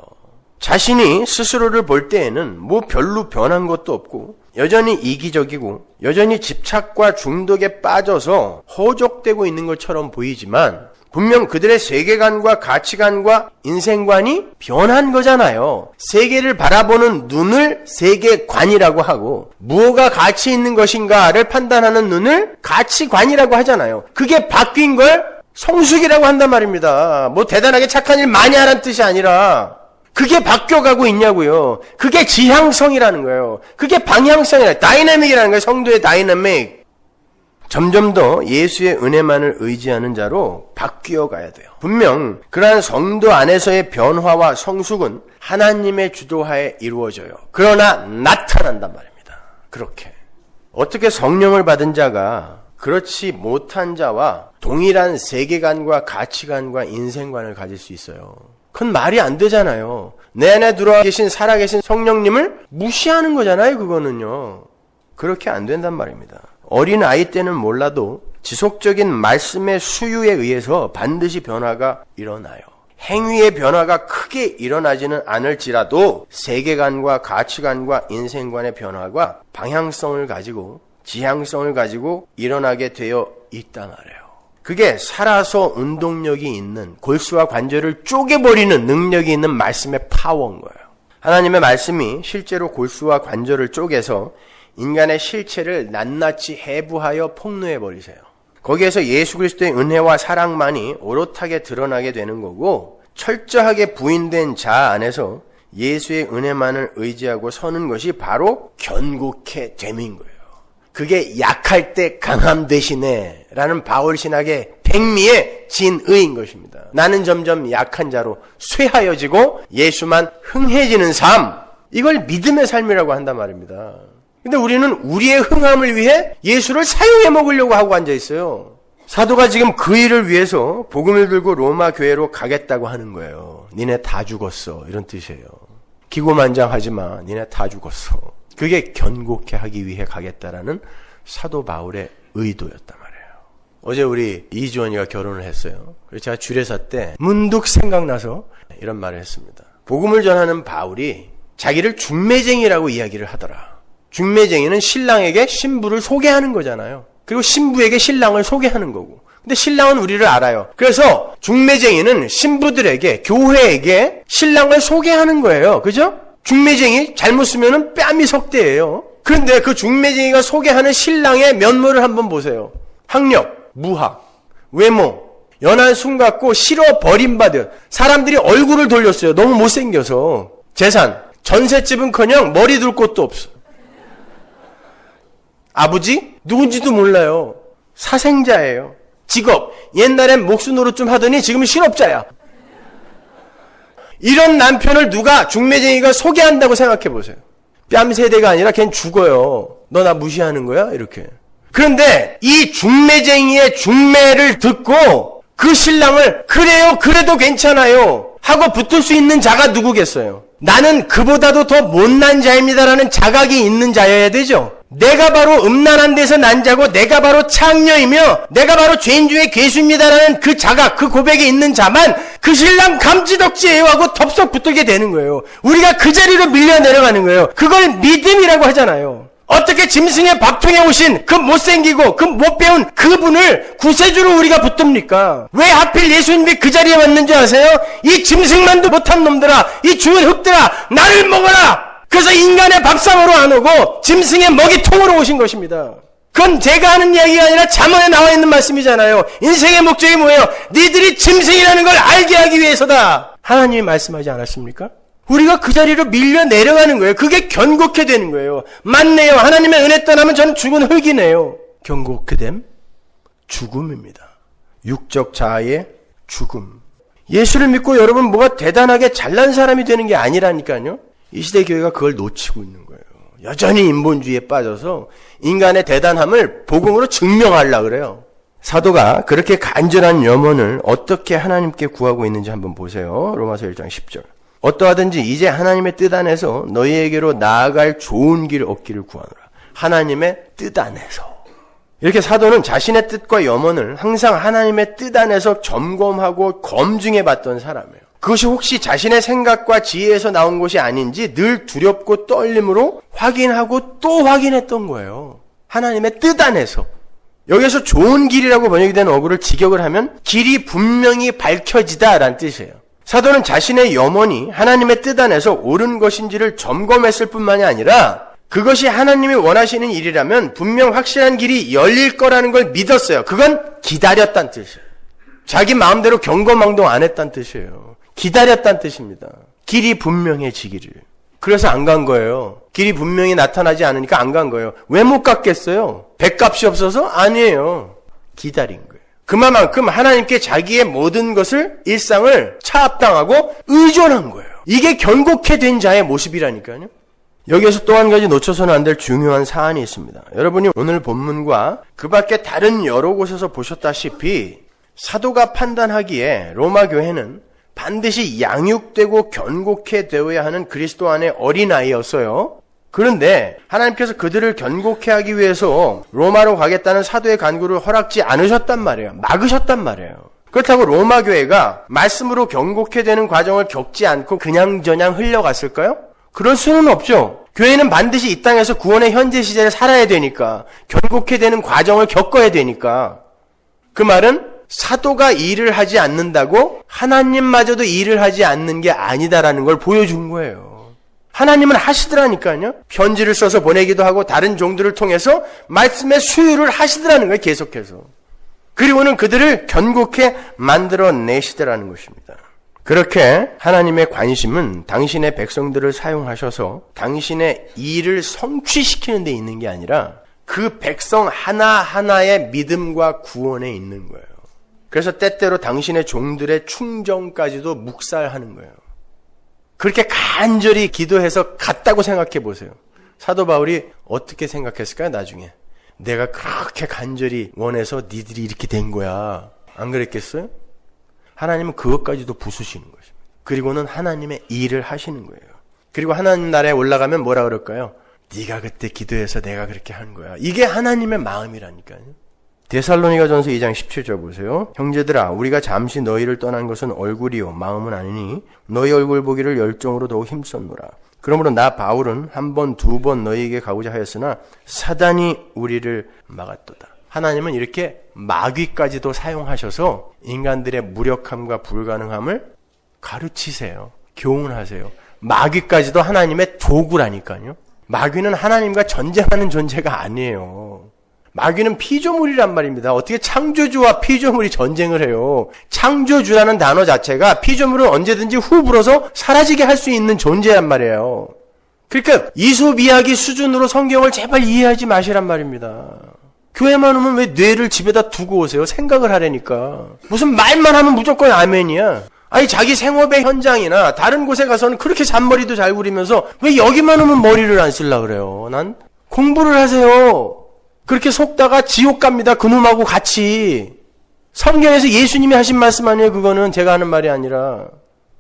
자신이 스스로를 볼 때에는 뭐 별로 변한 것도 없고 여전히 이기적이고 여전히 집착과 중독에 빠져서 허족되고 있는 것처럼 보이지만 분명 그들의 세계관과 가치관과 인생관이 변한 거잖아요. 세계를 바라보는 눈을 세계관이라고 하고 무엇가 가치 있는 것인가를 판단하는 눈을 가치관이라고 하잖아요. 그게 바뀐 걸 성숙이라고 한단 말입니다. 뭐 대단하게 착한 일 많이 하라는 뜻이 아니라 그게 바뀌어가고 있냐고요. 그게 지향성이라는 거예요. 그게 방향성이라, 다이내믹이라는 거예요. 성도의 다이내믹. 점점 더 예수의 은혜만을 의지하는 자로 바뀌어 가야 돼요. 분명 그러한 성도 안에서의 변화와 성숙은 하나님의 주도하에 이루어져요. 그러나 나타난단 말입니다. 그렇게. 어떻게 성령을 받은 자가 그렇지 못한 자와 동일한 세계관과 가치관과 인생관을 가질 수 있어요? 그건 말이 안 되잖아요. 내 안에 들어와 계신 살아계신 성령님을 무시하는 거잖아요. 그거는요. 그렇게 안 된단 말입니다. 어린 아이 때는 몰라도 지속적인 말씀의 수유에 의해서 반드시 변화가 일어나요. 행위의 변화가 크게 일어나지는 않을지라도 세계관과 가치관과 인생관의 변화가 방향성을 가지고 지향성을 가지고 일어나게 되어 있단 말이에요. 그게 살아서 운동력이 있는 골수와 관절을 쪼개버리는 능력이 있는 말씀의 파워인 거예요. 하나님의 말씀이 실제로 골수와 관절을 쪼개서 인간의 실체를 낱낱이 해부하여 폭로해버리세요. 거기에서 예수 그리스도의 은혜와 사랑만이 오롯하게 드러나게 되는 거고 철저하게 부인된 자아 안에서 예수의 은혜만을 의지하고 서는 것이 바로 견고케 됨인 거예요. 그게 약할 때 강함 되시네 라는 바울 신학의 백미의 진의인 것입니다. 나는 점점 약한 자로 쇠하여지고 예수만 흥해지는 삶, 이걸 믿음의 삶이라고 한단 말입니다. 근데 우리는 우리의 흥함을 위해 예수를 사용해 먹으려고 하고 앉아 있어요. 사도가 지금 그 일을 위해서 복음을 들고 로마 교회로 가겠다고 하는 거예요. 니네 다 죽었어, 이런 뜻이에요. 기고만장하지 마, 니네 다 죽었어. 그게 견고케 하기 위해 가겠다라는 사도 바울의 의도였단 말이에요. 어제 우리 이주원이가 결혼을 했어요. 그래서 제가 주례사 때 문득 생각나서 이런 말을 했습니다. 복음을 전하는 바울이 자기를 중매쟁이라고 이야기를 하더라. 중매쟁이는 신랑에게 신부를 소개하는 거잖아요. 그리고 신부에게 신랑을 소개하는 거고. 근데 신랑은 우리를 알아요. 그래서 중매쟁이는 신부들에게, 교회에게 신랑을 소개하는 거예요. 그죠? 중매쟁이 잘못 쓰면은 뺨이 석대예요. 그런데 그 중매쟁이가 소개하는 신랑의 면모를 한번 보세요. 학력, 무학, 외모, 연한 숨 같고 싫어 버림받은, 사람들이 얼굴을 돌렸어요. 너무 못생겨서. 재산, 전셋집은커녕 머리 둘 곳도 없어. 아버지? 누군지도 몰라요. 사생자예요. 직업, 옛날엔 목수노릇 좀 하더니 지금은 실업자야. 이런 남편을 누가 중매쟁이가 소개한다고 생각해 보세요. 뺨세대가 아니라 걔는 죽어요. 너 나 무시하는 거야? 이렇게. 그런데 이 중매쟁이의 중매를 듣고 그 신랑을 그래요, 그래도 괜찮아요 하고 붙을 수 있는 자가 누구겠어요? 나는 그보다도 더 못난 자입니다라는 자각이 있는 자여야 되죠. 내가 바로 음란한 데서 난 자고 내가 바로 창녀이며 내가 바로 죄인 중에 괴수입니다라는 그 자각, 그 고백이 있는 자만 그 신랑 감지덕지예요 하고 덥석 붙들게 되는 거예요. 우리가 그 자리로 밀려 내려가는 거예요. 그걸 믿음이라고 하잖아요. 어떻게 짐승의 밥통에 오신 그 못생기고 그 못 배운 그분을 구세주로 우리가 붙듭니까? 왜 하필 예수님이 그 자리에 왔는지 아세요? 이 짐승만도 못한 놈들아, 이 죽은 흙들아, 나를 먹어라! 그래서 인간의 밥상으로 안 오고 짐승의 먹이통으로 오신 것입니다. 그건 제가 하는 이야기가 아니라 잠언에 나와 있는 말씀이잖아요. 인생의 목적이 뭐예요? 니들이 짐승이라는 걸 알게 하기 위해서다. 하나님이 말씀하지 않았습니까? 우리가 그 자리로 밀려 내려가는 거예요. 그게 견고케 되는 거예요. 맞네요. 하나님의 은혜 떠나면 저는 죽은 흙이네요. 견고케 됨? 죽음입니다. 육적 자아의 죽음. 예수를 믿고 여러분 뭐가 대단하게 잘난 사람이 되는 게 아니라니까요. 이 시대 교회가 그걸 놓치고 있는 거예요. 여전히 인본주의에 빠져서 인간의 대단함을 복음으로 증명하려고 그래요. 사도가 그렇게 간절한 염원을 어떻게 하나님께 구하고 있는지 한번 보세요. 로마서 1장 10절. 어떠하든지 이제 하나님의 뜻 안에서 너희에게로 나아갈 좋은 길 얻기를 구하노라. 하나님의 뜻 안에서. 이렇게 사도는 자신의 뜻과 염원을 항상 하나님의 뜻 안에서 점검하고 검증해 봤던 사람이에요. 그것이 혹시 자신의 생각과 지혜에서 나온 것이 아닌지 늘 두렵고 떨림으로 확인하고 또 확인했던 거예요. 하나님의 뜻 안에서. 여기서 좋은 길이라고 번역이 된 어구를 직역을 하면 길이 분명히 밝혀지다라는 뜻이에요. 사도는 자신의 염원이 하나님의 뜻 안에서 옳은 것인지를 점검했을 뿐만이 아니라 그것이 하나님이 원하시는 일이라면 분명 확실한 길이 열릴 거라는 걸 믿었어요. 그건 기다렸다는 뜻이에요. 자기 마음대로 경거망동 안 했다는 뜻이에요. 기다렸다는 뜻입니다. 길이 분명해지기를. 그래서 안 간 거예요. 길이 분명히 나타나지 않으니까 안 간 거예요. 왜 못 갔겠어요? 백값이 없어서? 아니에요. 기다린 거예요. 그만큼 하나님께 자기의 모든 것을, 일상을 차압당하고 의존한 거예요. 이게 견고케 된 자의 모습이라니까요. 여기에서 또 한 가지 놓쳐서는 안 될 중요한 사안이 있습니다. 여러분이 오늘 본문과 그 밖에 다른 여러 곳에서 보셨다시피 사도가 판단하기에 로마 교회는 반드시 양육되고 견고케 되어야 하는 그리스도 안의 어린아이였어요. 그런데 하나님께서 그들을 견고케 하기 위해서 로마로 가겠다는 사도의 간구를 허락지 않으셨단 말이에요. 막으셨단 말이에요. 그렇다고 로마 교회가 말씀으로 견고케 되는 과정을 겪지 않고 그냥저냥 흘러갔을까요? 그럴 수는 없죠. 교회는 반드시 이 땅에서 구원의 현재 시제를 살아야 되니까, 견고케 되는 과정을 겪어야 되니까. 그 말은 사도가 일을 하지 않는다고 하나님마저도 일을 하지 않는 게 아니다라는 걸 보여준 거예요. 하나님은 하시더라니까요. 편지를 써서 보내기도 하고 다른 종들을 통해서 말씀의 수유를 하시더라는 거예요. 계속해서. 그리고는 그들을 견고케 만들어내시더라는 것입니다. 그렇게 하나님의 관심은 당신의 백성들을 사용하셔서 당신의 일을 성취시키는 데 있는 게 아니라 그 백성 하나하나의 믿음과 구원에 있는 거예요. 그래서 때때로 당신의 종들의 충정까지도 묵살하는 거예요. 그렇게 간절히 기도해서 갔다고 생각해 보세요. 사도 바울이 어떻게 생각했을까요? 나중에. 내가 그렇게 간절히 원해서 니들이 이렇게 된 거야. 안 그랬겠어요? 하나님은 그것까지도 부수시는 것입니다. 그리고는 하나님의 일을 하시는 거예요. 그리고 하나님 나라에 올라가면 뭐라 그럴까요? 네가 그때 기도해서 내가 그렇게 한 거야. 이게 하나님의 마음이라니까요. 데살로니가전서 2장 17절 보세요. 형제들아 우리가 잠시 너희를 떠난 것은 얼굴이요 마음은 아니니 너희 얼굴 보기를 열정으로 더욱 힘썼노라. 그러므로 나 바울은 한 번, 두 번 너희에게 가고자 하였으나 사단이 우리를 막았도다. 하나님은 이렇게 마귀까지도 사용하셔서 인간들의 무력함과 불가능함을 가르치세요. 교훈하세요. 마귀까지도 하나님의 도구라니까요. 마귀는 하나님과 전쟁하는 존재가 아니에요. 마귀는 피조물이란 말입니다. 어떻게 창조주와 피조물이 전쟁을 해요? 창조주라는 단어 자체가 피조물을 언제든지 후 불어서 사라지게 할 수 있는 존재란 말이에요. 그러니까 이솝 이야기 수준으로 성경을 제발 이해하지 마시란 말입니다. 교회만 오면 왜 뇌를 집에다 두고 오세요? 생각을 하라니까. 무슨 말만 하면 무조건 아멘이야. 아니 자기 생업의 현장이나 다른 곳에 가서는 그렇게 잔머리도 잘 부리면서 왜 여기만 오면 머리를 안 쓰려고 그래요? 난 공부를 하세요. 그렇게 속다가 지옥 갑니다. 그놈하고 같이. 성경에서 예수님이 하신 말씀 아니에요. 그거는 제가 하는 말이 아니라.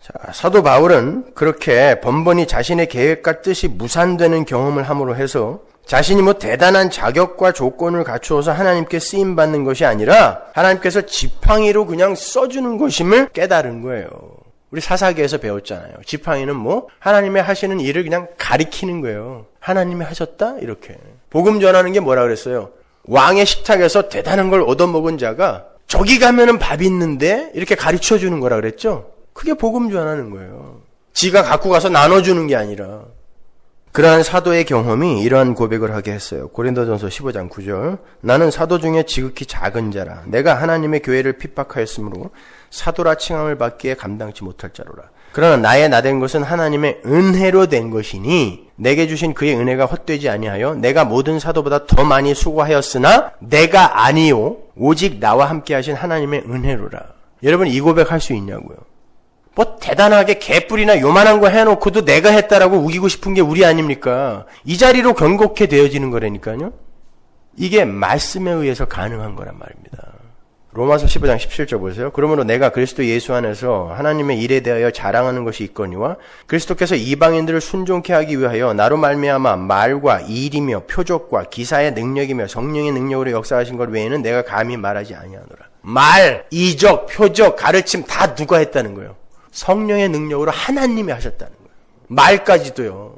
자, 사도 바울은 그렇게 번번이 자신의 계획과 뜻이 무산되는 경험을 함으로 해서 자신이 뭐 대단한 자격과 조건을 갖추어서 하나님께 쓰임받는 것이 아니라 하나님께서 지팡이로 그냥 써주는 것임을 깨달은 거예요. 우리 사사기에서 배웠잖아요. 지팡이는 뭐 하나님의 하시는 일을 그냥 가리키는 거예요. 하나님이 하셨다? 이렇게. 복음 전하는 게 뭐라 그랬어요? 왕의 식탁에서 대단한 걸 얻어먹은 자가 저기 가면은 밥이 있는데 이렇게 가르쳐 주는 거라 그랬죠? 그게 복음 전하는 거예요. 지가 갖고 가서 나눠주는 게 아니라. 그러한 사도의 경험이 이러한 고백을 하게 했어요. 고린도전서 15장 9절. 나는 사도 중에 지극히 작은 자라. 내가 하나님의 교회를 핍박하였으므로 사도라 칭함을 받기에 감당치 못할 자로라. 그러나 나의 나된 것은 하나님의 은혜로 된 것이니 내게 주신 그의 은혜가 헛되지 아니하여 내가 모든 사도보다 더 많이 수고하였으나 내가 아니요 오직 나와 함께 하신 하나님의 은혜로라. 여러분 이 고백할 수 있냐고요? 뭐 대단하게 개뿔이나 요만한 거 해놓고도 내가 했다라고 우기고 싶은 게 우리 아닙니까? 이 자리로 경고케 되어지는 거라니까요. 이게 말씀에 의해서 가능한 거란 말입니다. 로마서 15장 17절 보세요. 그러므로 내가 그리스도 예수 안에서 하나님의 일에 대하여 자랑하는 것이 있거니와 그리스도께서 이방인들을 순종케 하기 위하여 나로 말미암아 말과 일이며 표적과 기사의 능력이며 성령의 능력으로 역사하신 것 외에는 내가 감히 말하지 아니하노라. 말, 이적, 표적, 가르침 다 누가 했다는 거예요? 성령의 능력으로 하나님이 하셨다는 거예요. 말까지도요.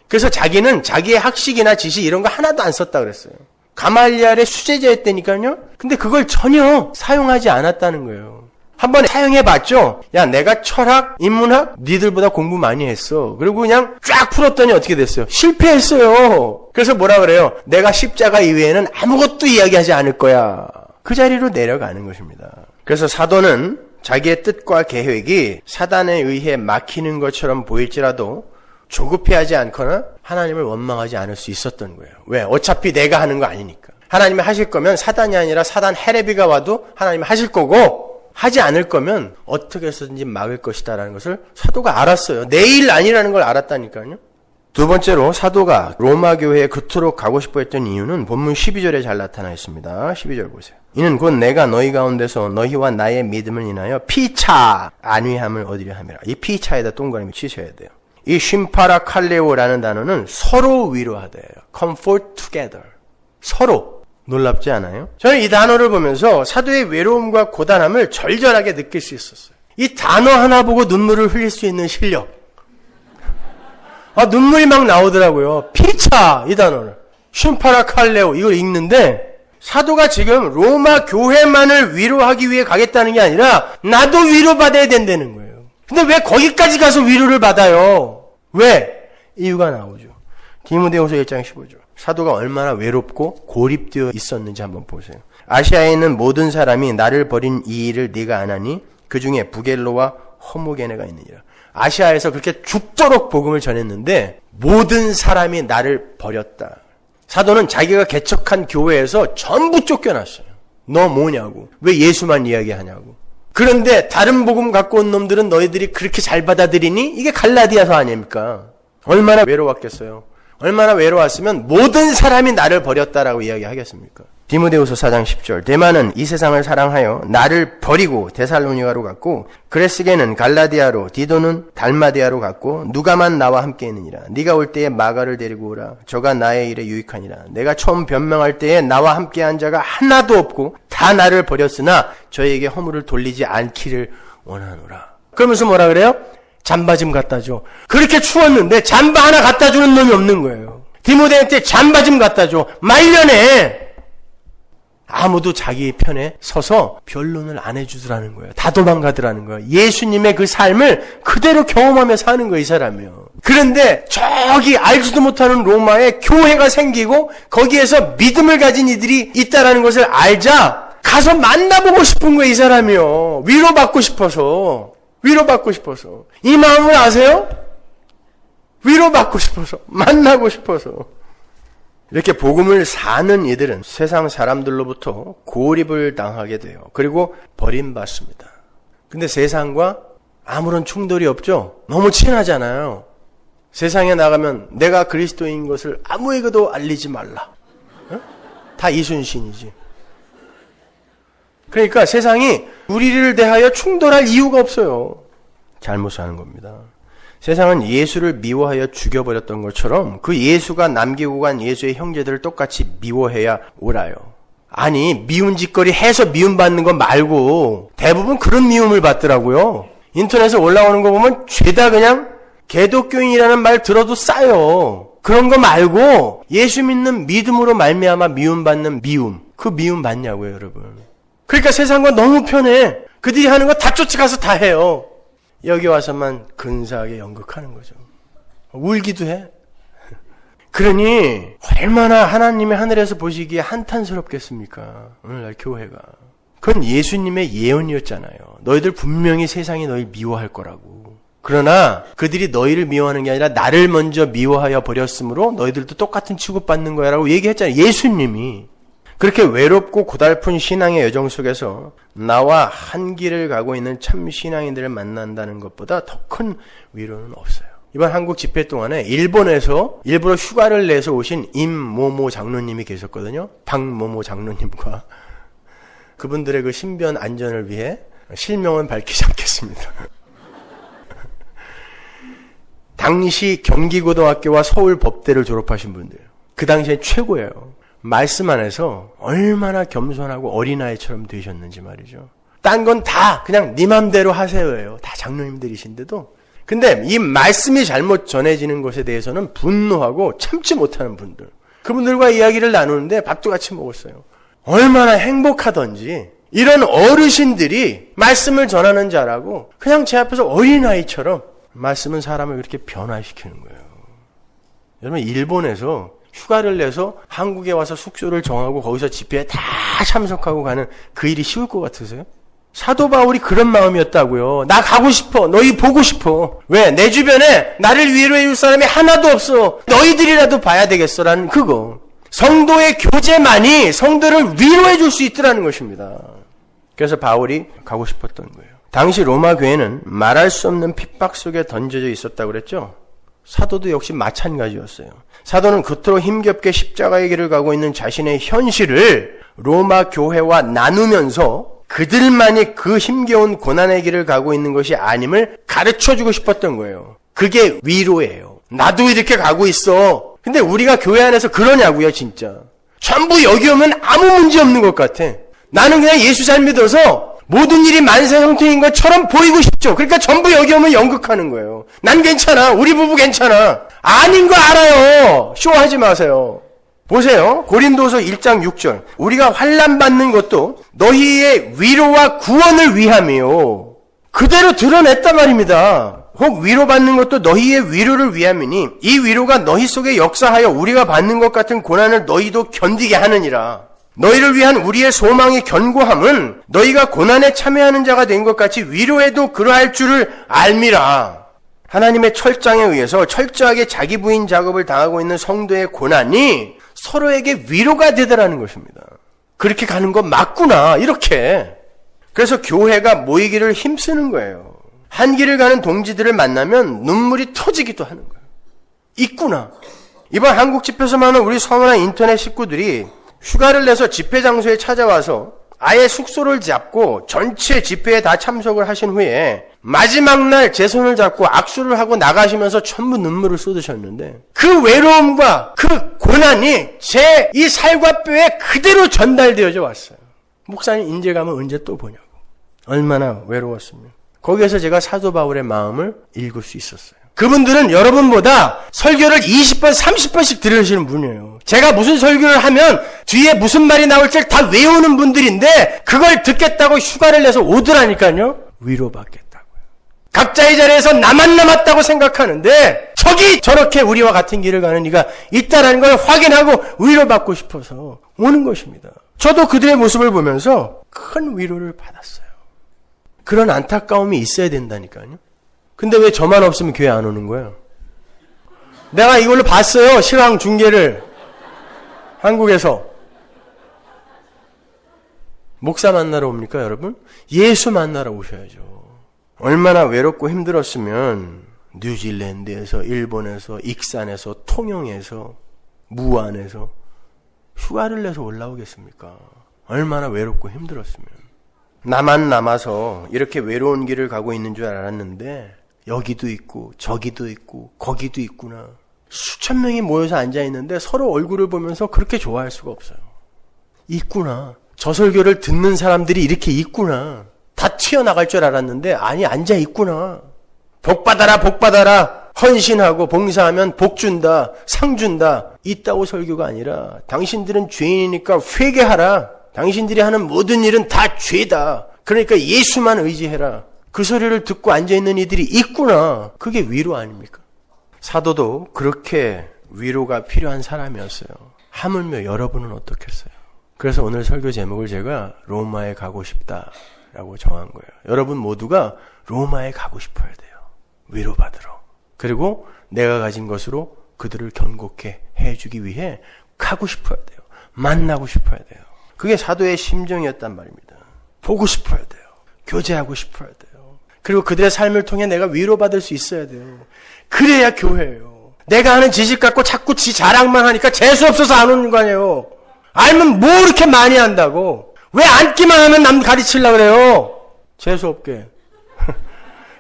그래서 자기는 자기의 학식이나 지식 이런 거 하나도 안 썼다 그랬어요. 가말리알의 수제자였다니까요. 근데 그걸 전혀 사용하지 않았다는 거예요. 한번 사용해봤죠. 야 내가 철학, 인문학 니들보다 공부 많이 했어. 그리고 그냥 쫙 풀었더니 어떻게 됐어요? 실패했어요. 그래서 뭐라 그래요? 내가 십자가 이외에는 아무것도 이야기하지 않을 거야. 그 자리로 내려가는 것입니다. 그래서 사도는 자기의 뜻과 계획이 사단에 의해 막히는 것처럼 보일지라도 조급해하지 않거나 하나님을 원망하지 않을 수 있었던 거예요. 왜? 어차피 내가 하는 거 아니니까. 하나님이 하실 거면 사단이 아니라 사단 헤레비가 와도 하나님이 하실 거고 하지 않을 거면 어떻게 해서든지 막을 것이다라는 것을 사도가 알았어요. 내 일 아니라는 걸 알았다니까요. 두 번째로 사도가 로마 교회에 그토록 가고 싶어 했던 이유는 본문 12절에 잘 나타나 있습니다. 12절 보세요. 이는 곧 내가 너희 가운데서 너희와 나의 믿음을 인하여 피차 안위함을 얻으려 함이라. 이 피차에다 동그라미 치셔야 돼요. 이 쉼파라 칼레오라는 단어는 서로 위로하대요. comfort together. 서로. 놀랍지 않아요? 저는 이 단어를 보면서 사도의 외로움과 고단함을 절절하게 느낄 수 있었어요. 이 단어 하나 보고 눈물을 흘릴 수 있는 실력. 눈물이 막 나오더라고요. 피차 이 단어를. 쉼파라 칼레오 이걸 읽는데 사도가 지금 로마 교회만을 위로하기 위해 가겠다는 게 아니라 나도 위로받아야 된다는 거예요. 근데 왜 거기까지 가서 위로를 받아요? 왜? 이유가 나오죠. 디모데후서 1장 15절. 사도가 얼마나 외롭고 고립되어 있었는지 한번 보세요. 아시아에 있는 모든 사람이 나를 버린 이 일을 네가 안 하니 그 중에 부겔로와 허무게네가 있느니라. 아시아에서 그렇게 죽도록 복음을 전했는데 모든 사람이 나를 버렸다. 사도는 자기가 개척한 교회에서 전부 쫓겨났어요. 너 뭐냐고. 왜 예수만 이야기하냐고. 그런데 다른 복음 갖고 온 놈들은 너희들이 그렇게 잘 받아들이니? 이게 갈라디아서 아닙니까? 얼마나 외로웠겠어요. 얼마나 외로웠으면 모든 사람이 나를 버렸다라고 이야기하겠습니까? 디모데후서 4장 10절. 데마는 이 세상을 사랑하여 나를 버리고 데살로니가로 갔고 그레스게는 갈라디아로 디도는 달마디아로 갔고 누가만 나와 함께 있느니라. 네가 올 때에 마가를 데리고 오라. 저가 나의 일에 유익하니라. 내가 처음 변명할 때에 나와 함께 한 자가 하나도 없고 다 나를 버렸으나 저에게 허물을 돌리지 않기를 원하노라. 그러면서 뭐라 그래요? 잠바 좀 갖다 줘. 그렇게 추웠는데 잠바 하나 갖다 주는 놈이 없는 거예요. 디모데한테 잠바 좀 갖다 줘. 말려내. 아무도 자기 편에 서서 변론을 안 해주더라는 거예요. 다 도망가더라는 거예요. 예수님의 그 삶을 그대로 경험하며 사는 거예요, 이 사람이요. 그런데 저기 알지도 못하는 로마에 교회가 생기고 거기에서 믿음을 가진 이들이 있다라는 것을 알자 가서 만나보고 싶은 거예요, 이 사람이요. 위로받고 싶어서. 위로받고 싶어서. 이 마음을 아세요? 위로받고 싶어서. 만나고 싶어서. 이렇게 복음을 사는 이들은 세상 사람들로부터 고립을 당하게 돼요. 그리고 버림받습니다. 근데 세상과 아무런 충돌이 없죠? 너무 친하잖아요. 세상에 나가면 내가 그리스도인 것을 아무에게도 알리지 말라. 다 이순신이지. 그러니까 세상이 우리를 대하여 충돌할 이유가 없어요. 잘못 사는 겁니다. 세상은 예수를 미워하여 죽여버렸던 것처럼 그 예수가 남기고 간 예수의 형제들을 똑같이 미워해야 옳아요. 아니, 미운 짓거리 해서 미움받는 거 말고 대부분 그런 미움을 받더라고요. 인터넷에 올라오는 거 보면 죄다 그냥 개독교인이라는 말 들어도 싸요. 그런 거 말고 예수 믿는 믿음으로 말미암아 미움받는 미움. 그 미움 받냐고요, 여러분. 그러니까 세상과 너무 편해. 그들이 하는 거 다 쫓아가서 다 해요. 여기 와서만 근사하게 연극하는 거죠. 울기도 해. 그러니 얼마나 하나님의 하늘에서 보시기에 한탄스럽겠습니까? 오늘날 교회가. 그건 예수님의 예언이었잖아요. 너희들 분명히 세상이 너희 미워할 거라고. 그러나 그들이 너희를 미워하는 게 아니라 나를 먼저 미워하여 버렸으므로 너희들도 똑같은 취급받는 거야 라고 얘기했잖아요. 예수님이. 그렇게 외롭고 고달픈 신앙의 여정 속에서 나와 한 길을 가고 있는 참 신앙인들을 만난다는 것보다 더 큰 위로는 없어요. 이번 한국 집회 동안에 일본에서 일부러 휴가를 내서 오신 임모모 장로님이 계셨거든요. 박모모 장로님과 그분들의 그 신변 안전을 위해 실명은 밝히지 않겠습니다. 당시 경기고등학교와 서울법대를 졸업하신 분들. 그 당시에 최고예요. 말씀 안에서 얼마나 겸손하고 어린아이처럼 되셨는지 말이죠. 딴 건 다 그냥 네 맘대로 하세요예요. 다 장로님들이신데도. 근데 이 말씀이 잘못 전해지는 것에 대해서는 분노하고 참지 못하는 분들. 그분들과 이야기를 나누는데 밥도 같이 먹었어요. 얼마나 행복하던지 이런 어르신들이 말씀을 전하는 자라고 그냥 제 앞에서 어린아이처럼 말씀은 사람을 그렇게 변화시키는 거예요. 여러분 일본에서 휴가를 내서 한국에 와서 숙소를 정하고 거기서 집회에 다 참석하고 가는 그 일이 쉬울 것 같으세요? 사도 바울이 그런 마음이었다고요. 나 가고 싶어. 너희 보고 싶어. 왜? 내 주변에 나를 위로해 줄 사람이 하나도 없어. 너희들이라도 봐야 되겠어라는 그거. 성도의 교제만이 성도를 위로해 줄 수 있더라는 것입니다. 그래서 바울이 가고 싶었던 거예요. 당시 로마 교회는 말할 수 없는 핍박 속에 던져져 있었다고 그랬죠. 사도도 역시 마찬가지였어요. 사도는 그토록 힘겹게 십자가의 길을 가고 있는 자신의 현실을 로마 교회와 나누면서 그들만이 그 힘겨운 고난의 길을 가고 있는 것이 아님을 가르쳐주고 싶었던 거예요. 그게 위로예요. 나도 이렇게 가고 있어. 근데 우리가 교회 안에서 그러냐고요, 진짜. 전부 여기 오면 아무 문제 없는 것 같아. 나는 그냥 예수 잘 믿어서 모든 일이 만사형통인 것처럼 보이고 싶죠. 그러니까 전부 여기 오면 연극하는 거예요. 난 괜찮아. 우리 부부 괜찮아. 아닌 거 알아요. 쇼하지 마세요. 보세요. 고린도서 1장 6절. 우리가 환난 받는 것도 너희의 위로와 구원을 위함이요. 그대로 드러냈단 말입니다. 혹 위로받는 것도 너희의 위로를 위함이니 이 위로가 너희 속에 역사하여 우리가 받는 것 같은 고난을 너희도 견디게 하느니라. 너희를 위한 우리의 소망의 견고함은 너희가 고난에 참여하는 자가 된 것 같이 위로해도 그러할 줄을 알미라. 하나님의 철장에 의해서 철저하게 자기 부인 작업을 당하고 있는 성도의 고난이 서로에게 위로가 되더라는 것입니다. 그렇게 가는 건 맞구나, 이렇게. 그래서 교회가 모이기를 힘쓰는 거예요. 한 길을 가는 동지들을 만나면 눈물이 터지기도 하는 거예요. 있구나. 이번 한국 집회에서만은 우리 성원한 인터넷 식구들이 휴가를 내서 집회 장소에 찾아와서 아예 숙소를 잡고 전체 집회에 다 참석을 하신 후에 마지막 날 제 손을 잡고 악수를 하고 나가시면서 전부 눈물을 쏟으셨는데 그 외로움과 그 고난이 제 이 살과 뼈에 그대로 전달되어져 왔어요. 목사님 인제 가면 언제 또 보냐고. 얼마나 외로웠으면. 거기에서 제가 사도 바울의 마음을 읽을 수 있었어요. 그분들은 여러분보다 설교를 20번, 30번씩 들으시는 분이에요. 제가 무슨 설교를 하면 뒤에 무슨 말이 나올지 다 외우는 분들인데 그걸 듣겠다고 휴가를 내서 오더라니까요. 위로받겠다고요. 각자의 자리에서 나만 남았다고 생각하는데 저기 저렇게 우리와 같은 길을 가는 이가 있다라는 걸 확인하고 위로받고 싶어서 오는 것입니다. 저도 그들의 모습을 보면서 큰 위로를 받았어요. 그런 안타까움이 있어야 된다니까요. 근데 왜 저만 없으면 교회 안 오는 거예요? 내가 이걸로 봤어요. 실황 중계를. 한국에서. 목사 만나러 옵니까, 여러분? 예수 만나러 오셔야죠. 얼마나 외롭고 힘들었으면 뉴질랜드에서, 일본에서, 익산에서, 통영에서, 무안에서 휴가를 내서 올라오겠습니까? 얼마나 외롭고 힘들었으면. 나만 남아서 이렇게 외로운 길을 가고 있는 줄 알았는데 여기도 있고 저기도 있고 거기도 있구나. 수천 명이 모여서 앉아있는데 서로 얼굴을 보면서 그렇게 좋아할 수가 없어요. 있구나. 저 설교를 듣는 사람들이 이렇게 있구나. 다 튀어나갈 줄 알았는데 아니 앉아있구나. 복 받아라 복 받아라. 헌신하고 봉사하면 복 준다. 상 준다. 있다고 설교가 아니라 당신들은 죄인이니까 회개하라. 당신들이 하는 모든 일은 다 죄다. 그러니까 예수만 의지해라. 그 소리를 듣고 앉아있는 이들이 있구나. 그게 위로 아닙니까? 사도도 그렇게 위로가 필요한 사람이었어요. 하물며 여러분은 어떻겠어요? 그래서 오늘 설교 제목을 제가 로마에 가고 싶다라고 정한 거예요. 여러분 모두가 로마에 가고 싶어야 돼요. 위로받으러. 그리고 내가 가진 것으로 그들을 견고케 해주기 위해 가고 싶어야 돼요. 만나고 싶어야 돼요. 그게 사도의 심정이었단 말입니다. 보고 싶어야 돼요. 교제하고 싶어야 돼요. 그리고 그들의 삶을 통해 내가 위로받을 수 있어야 돼요. 그래야 교회예요. 내가 하는 지식 갖고 자꾸 지 자랑만 하니까 재수 없어서 안 오는 거 아니에요. 알면 뭐 이렇게 많이 한다고. 왜 앉기만 하면 남 가르치려고 그래요. 재수 없게.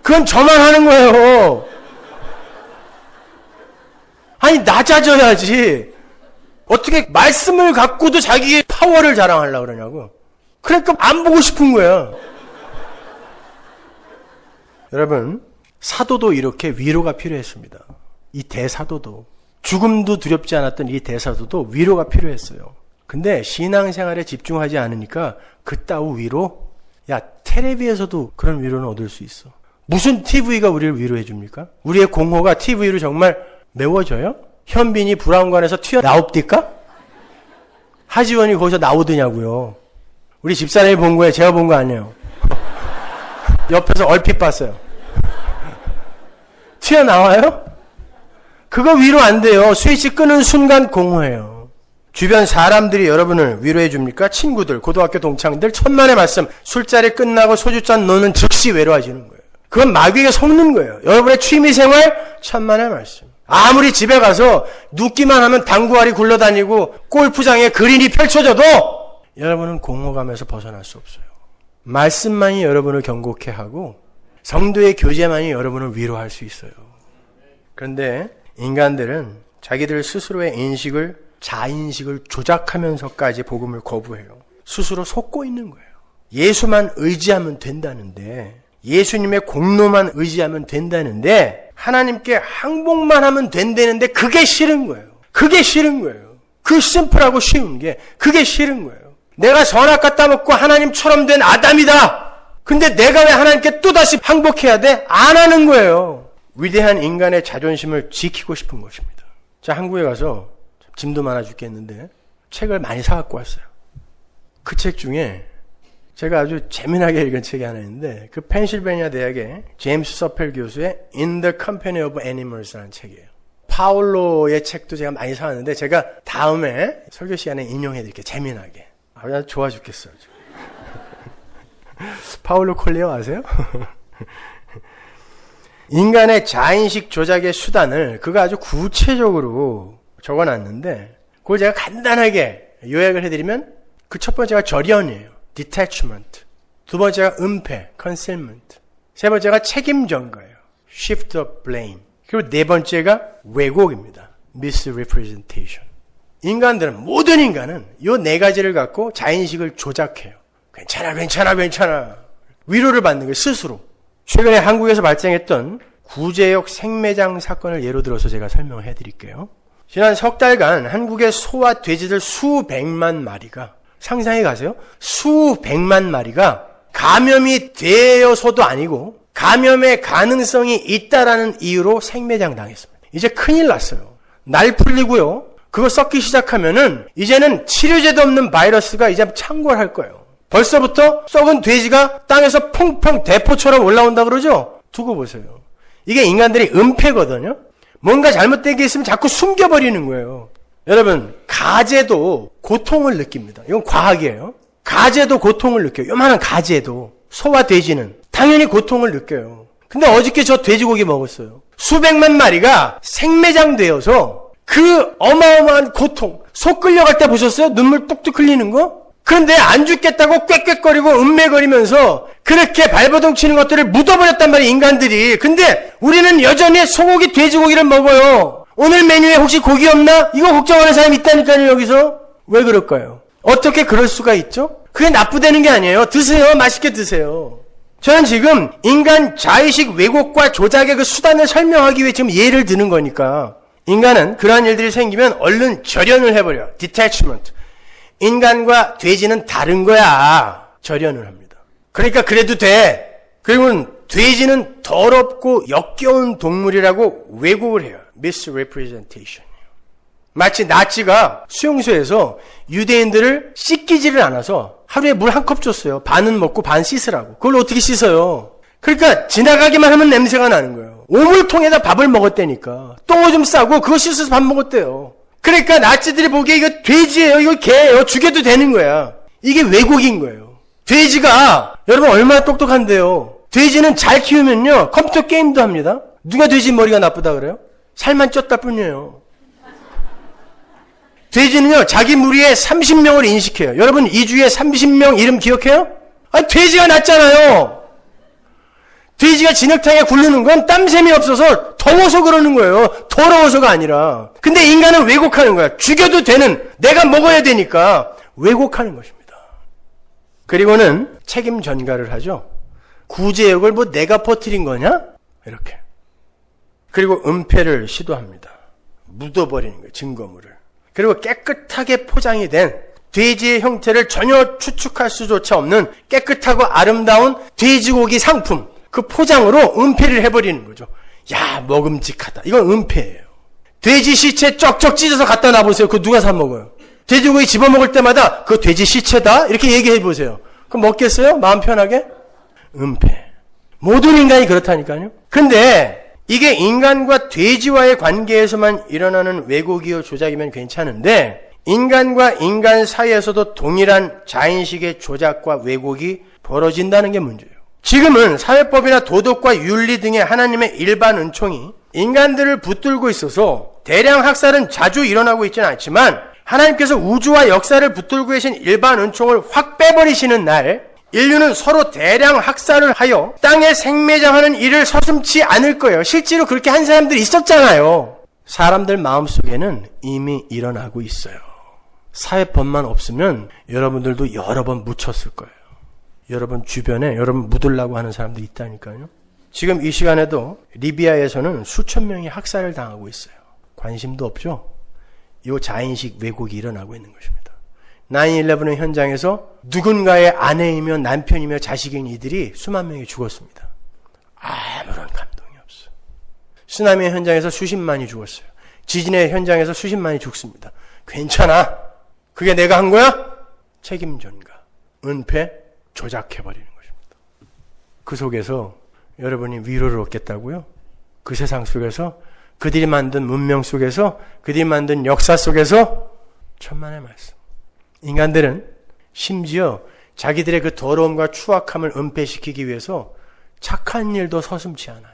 그건 저만 하는 거예요. 아니 낮아져야지. 어떻게 말씀을 갖고도 자기의 파워를 자랑하려고 그러냐고. 그러니까 안 보고 싶은 거야. 여러분, 사도도 이렇게 위로가 필요했습니다. 이 대사도도. 죽음도 두렵지 않았던 이 대사도도 위로가 필요했어요. 근데 신앙생활에 집중하지 않으니까 그따위 위로? 야, 텔레비에서도 그런 위로는 얻을 수 있어. 무슨 TV가 우리를 위로해 줍니까? 우리의 공허가 TV로 정말 메워져요? 현빈이 브라운관에서 튀어나옵니까? 하지원이 거기서 나오더냐고요. 우리 집사람이 본 거예요. 제가 본 거 아니에요. 옆에서 얼핏 봤어요. 튀어나와요? 그거 위로 안 돼요. 스위치 끄는 순간 공허해요. 주변 사람들이 여러분을 위로해 줍니까? 친구들, 고등학교 동창들, 천만의 말씀, 술자리 끝나고 소주잔 놓는 즉시 외로워지는 거예요. 그건 마귀에게 속는 거예요. 여러분의 취미생활, 천만의 말씀. 아무리 집에 가서 눕기만 하면 당구알이 굴러다니고 골프장에 그린이 펼쳐져도 여러분은 공허감에서 벗어날 수 없어요. 말씀만이 여러분을 견고케 하고 성도의 교제만이 여러분을 위로할 수 있어요. 그런데 인간들은 자기들 스스로의 인식을, 자인식을 조작하면서까지 복음을 거부해요. 스스로 속고 있는 거예요. 예수만 의지하면 된다는데, 예수님의 공로만 의지하면 된다는데, 하나님께 항복만 하면 된다는데 그게 싫은 거예요. 그게 싫은 거예요. 그 심플하고 쉬운 게 그게 싫은 거예요. 내가 선악 갖다 먹고 하나님처럼 된 아담이다. 근데 내가 왜 하나님께 또다시 항복해야 돼? 안 하는 거예요. 위대한 인간의 자존심을 지키고 싶은 것입니다. 자, 한국에 가서 짐도 많아 죽겠는데 책을 많이 사갖고 왔어요. 그 책 중에 제가 아주 재미나게 읽은 책이 하나 있는데 그 펜실베니아 대학의 제임스 서펠 교수의 In the Company of Animals라는 책이에요. 파울로의 책도 제가 많이 사왔는데 제가 다음에 설교 시간에 인용해드릴게요. 재미나게. 아주 좋아 죽겠어요. 파울로 콜리오 아세요? 인간의 자인식 조작의 수단을 그가 아주 구체적으로 적어놨는데 그걸 제가 간단하게 요약을 해드리면 그 첫 번째가 절연이에요. detachment. 두 번째가 은폐, concealment. 세 번째가 책임전 거예요. shift of blame. 그리고 네 번째가 왜곡입니다. misrepresentation. 인간들은, 모든 인간은 이 네 가지를 갖고 자인식을 조작해요. 괜찮아, 괜찮아, 괜찮아. 위로를 받는 거예요, 스스로. 최근에 한국에서 발생했던 구제역 생매장 사건을 예로 들어서 제가 설명해 드릴게요. 지난 석 달간 한국의 소와 돼지들 수백만 마리가, 상상해 가세요. 수백만 마리가 감염이 되어서도 아니고 감염의 가능성이 있다라는 이유로 생매장 당했습니다. 이제 큰일 났어요. 날 풀리고요. 그거 썩기 시작하면은 이제는 치료제도 없는 바이러스가 이제 창궐할 거예요. 벌써부터 썩은 돼지가 땅에서 퐁퐁 대포처럼 올라온다 그러죠? 두고 보세요. 이게 인간들이 은폐거든요. 뭔가 잘못된 게 있으면 자꾸 숨겨버리는 거예요. 여러분, 가재도 고통을 느낍니다. 이건 과학이에요. 가재도 고통을 느껴요. 요만한 가재도. 소와 돼지는 당연히 고통을 느껴요. 근데 어저께 저 돼지고기 먹었어요. 수백만 마리가 생매장되어서 그 어마어마한 고통, 소 끌려갈 때 보셨어요? 눈물 뚝뚝 흘리는 거? 그런데 안 죽겠다고 꽥꽥거리고 음매거리면서 그렇게 발버둥 치는 것들을 묻어버렸단 말이에요, 인간들이. 근데 우리는 여전히 소고기, 돼지고기를 먹어요. 오늘 메뉴에 혹시 고기 없나? 이거 걱정하는 사람이 있다니까요, 여기서. 왜 그럴까요? 어떻게 그럴 수가 있죠? 그게 나쁘다는 게 아니에요. 드세요. 맛있게 드세요. 저는 지금 인간 자의식 왜곡과 조작의 그 수단을 설명하기 위해 지금 예를 드는 거니까. 인간은 그러한 일들이 생기면 얼른 절연을 해버려. detachment. 인간과 돼지는 다른 거야. 절연을 합니다. 그러니까 그래도 돼. 그리고 돼지는 더럽고 역겨운 동물이라고 왜곡을 해요. misrepresentation. 마치 나치가 수용소에서 유대인들을 씻기지를 않아서 하루에 물 한 컵 줬어요. 반은 먹고 반 씻으라고. 그걸 어떻게 씻어요? 그러니까 지나가기만 하면 냄새가 나는 거예요. 오물통에다 밥을 먹었다니까. 똥오줌 싸고 그거 씻어서 밥 먹었대요. 그러니까 나치들이 보기에 이거 돼지예요, 이거 개예요. 죽여도 되는 거야. 이게 왜곡인 거예요. 돼지가 여러분 얼마나 똑똑한데요. 돼지는 잘 키우면요 컴퓨터 게임도 합니다. 누가 돼지 머리가 나쁘다 그래요? 살만 쪘다 뿐이에요. 돼지는요 자기 무리에 30명을 인식해요. 여러분 이 주에 30명 이름 기억해요? 아니 돼지가 낫잖아요. 돼지가 진흙탕에 굴르는 건 땀샘이 없어서 더워서 그러는 거예요. 더러워서가 아니라. 근데 인간은 왜곡하는 거야. 죽여도 되는, 내가 먹어야 되니까 왜곡하는 것입니다. 그리고는 책임 전가를 하죠. 구제역을 뭐 내가 퍼뜨린 거냐? 이렇게. 그리고 은폐를 시도합니다. 묻어버리는 거예요. 증거물을. 그리고 깨끗하게 포장이 된 돼지의 형태를 전혀 추측할 수조차 없는 깨끗하고 아름다운 돼지고기 상품, 그 포장으로 은폐를 해버리는 거죠. 야, 먹음직하다. 이건 은폐예요. 돼지 시체 쩍쩍 찢어서 갖다 놔보세요. 그거 누가 사 먹어요? 돼지고기 집어먹을 때마다 그 돼지 시체다? 이렇게 얘기해보세요. 그럼 먹겠어요? 마음 편하게? 은폐. 모든 인간이 그렇다니까요. 근데 이게 인간과 돼지와의 관계에서만 일어나는 왜곡이요 조작이면 괜찮은데 인간과 인간 사이에서도 동일한 자인식의 조작과 왜곡이 벌어진다는 게 문제예요. 지금은 사회법이나 도덕과 윤리 등의 하나님의 일반 은총이 인간들을 붙들고 있어서 대량 학살은 자주 일어나고 있지는 않지만 하나님께서 우주와 역사를 붙들고 계신 일반 은총을 확 빼버리시는 날 인류는 서로 대량 학살을 하여 땅에 생매장하는 일을 서슴지 않을 거예요. 실제로 그렇게 한 사람들이 있었잖아요. 사람들 마음속에는 이미 일어나고 있어요. 사회법만 없으면 여러분들도 여러 번 묻혔을 거예요. 여러분 주변에 여러분 묻으려고 하는 사람도 있다니까요. 지금 이 시간에도 리비아에서는 수천 명이 학살을 당하고 있어요. 관심도 없죠? 이 자인식 왜곡이 일어나고 있는 것입니다. 9/11의 현장에서 누군가의 아내이며 남편이며 자식인 이들이 수만 명이 죽었습니다. 아무런 감동이 없어요. 쓰나미의 현장에서 수십만이 죽었어요. 지진의 현장에서 수십만이 죽습니다. 괜찮아. 그게 내가 한 거야? 책임 전가, 은폐, 조작해버리는 것입니다. 그 속에서 여러분이 위로를 얻겠다고요? 그 세상 속에서 그들이 만든 문명 속에서 그들이 만든 역사 속에서 천만의 말씀. 인간들은 심지어 자기들의 그 더러움과 추악함을 은폐시키기 위해서 착한 일도 서슴지 않아요.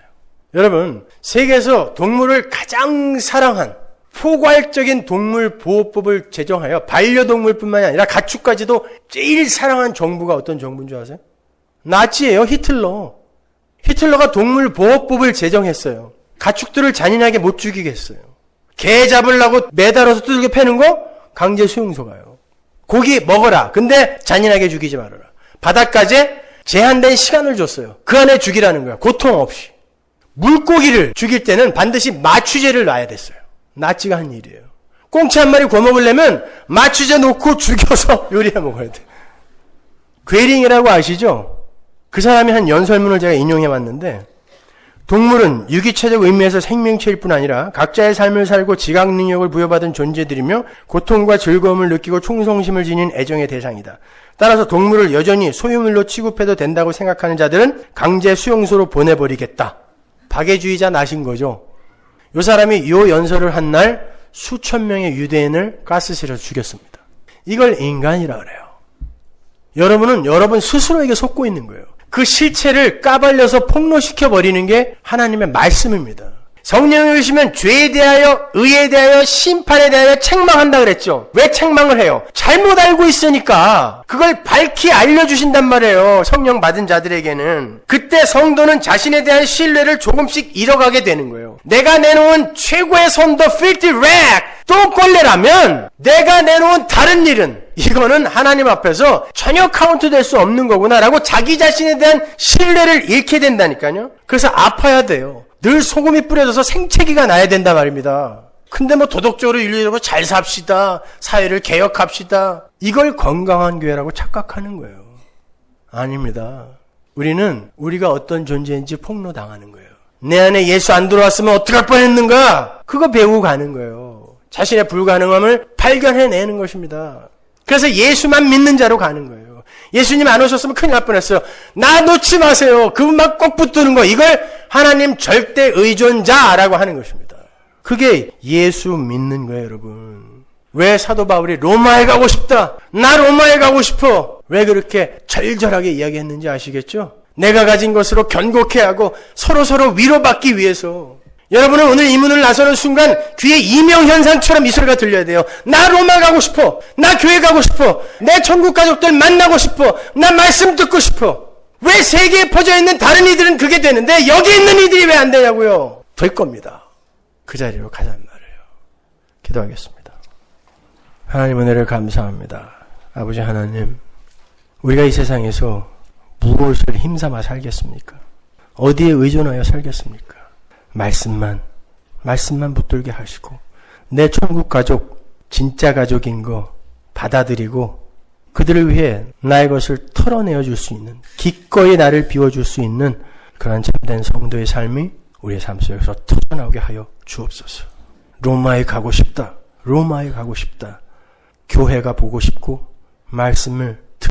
여러분, 세계에서 동물을 가장 사랑한 포괄적인 동물 보호법을 제정하여 반려동물뿐만이 아니라 가축까지도 제일 사랑한 정부가 어떤 정부인 줄 아세요? 나치예요. 히틀러. 히틀러가 동물 보호법을 제정했어요. 가축들을 잔인하게 못 죽이게 했어요. 개 잡으려고 매달아서 두들겨 패는 거 강제 수용소 가요. 고기 먹어라. 근데 잔인하게 죽이지 말아라. 바닷가에 제한된 시간을 줬어요. 그 안에 죽이라는 거야. 고통 없이. 물고기를 죽일 때는 반드시 마취제를 놔야 됐어요. 나치가 한 일이에요. 꽁치 한 마리 구워 먹으려면 마취제 놓고 죽여서 요리해 먹어야 돼. 괴링이라고 아시죠? 그 사람이 한 연설문을 제가 인용해 왔는데 동물은 유기체적 의미에서 생명체일 뿐 아니라 각자의 삶을 살고 지각 능력을 부여받은 존재들이며 고통과 즐거움을 느끼고 충성심을 지닌 애정의 대상이다. 따라서 동물을 여전히 소유물로 취급해도 된다고 생각하는 자들은 강제 수용소로 보내버리겠다. 박애주의자 나신 거죠. 요 사람이 요 연설을 한 날 수천 명의 유대인을 가스실에서 죽였습니다. 이걸 인간이라 그래요. 여러분은 여러분 스스로에게 속고 있는 거예요. 그 실체를 까발려서 폭로시켜버리는 게 하나님의 말씀입니다. 성령이 오시면 죄에 대하여, 의에 대하여, 심판에 대하여 책망한다 그랬죠. 왜 책망을 해요? 잘못 알고 있으니까 그걸 밝히 알려주신단 말이에요. 성령 받은 자들에게는. 그때 성도는 자신에 대한 신뢰를 조금씩 잃어가게 되는 거예요. 내가 내놓은 최고의 선도 filthy rag, 똥걸레라면 내가 내놓은 다른 일은 이거는 하나님 앞에서 전혀 카운트 될 수 없는 거구나라고 자기 자신에 대한 신뢰를 잃게 된다니까요. 그래서 아파야 돼요. 늘 소금이 뿌려져서 생채기가 나야 된단 말입니다. 근데 뭐 도덕적으로 윤리적으로 잘 삽시다. 사회를 개혁합시다. 이걸 건강한 교회라고 착각하는 거예요. 아닙니다. 우리는 우리가 어떤 존재인지 폭로당하는 거예요. 내 안에 예수 안 들어왔으면 어떡할 뻔했는가? 그거 배우고 가는 거예요. 자신의 불가능함을 발견해내는 것입니다. 그래서 예수만 믿는 자로 가는 거예요. 예수님 안 오셨으면 큰일 날 뻔했어요. 나 놓지 마세요. 그분만 꼭 붙드는 거. 이걸 하나님 절대 의존자라고 하는 것입니다. 그게 예수 믿는 거예요, 여러분. 왜 사도 바울이 로마에 가고 싶다. 나 로마에 가고 싶어. 왜 그렇게 절절하게 이야기했는지 아시겠죠? 내가 가진 것으로 견고케 하고 서로 위로받기 위해서. 여러분은 오늘 이 문을 나서는 순간 귀에 이명현상처럼 이 소리가 들려야 돼요. 나 로마 가고 싶어. 나 교회 가고 싶어. 내 천국 가족들 만나고 싶어. 나 말씀 듣고 싶어. 왜 세계에 퍼져 있는 다른 이들은 그게 되는데 여기 있는 이들이 왜 안 되냐고요. 될 겁니다. 그 자리로 가자는 말이에요. 기도하겠습니다. 하나님 은혜를 감사합니다. 아버지 하나님, 우리가 이 세상에서 무엇을 힘삼아 살겠습니까? 어디에 의존하여 살겠습니까? 말씀만 붙들게 하시고 내 천국 가족, 진짜 가족인 거 받아들이고 그들을 위해 나의 것을 털어내어 줄 수 있는, 기꺼이 나를 비워줄 수 있는 그런 참된 성도의 삶이 우리의 삶 속에서 터져나오게 하여 주옵소서. 로마에 가고 싶다. 로마에 가고 싶다. 교회가 보고 싶고 말씀을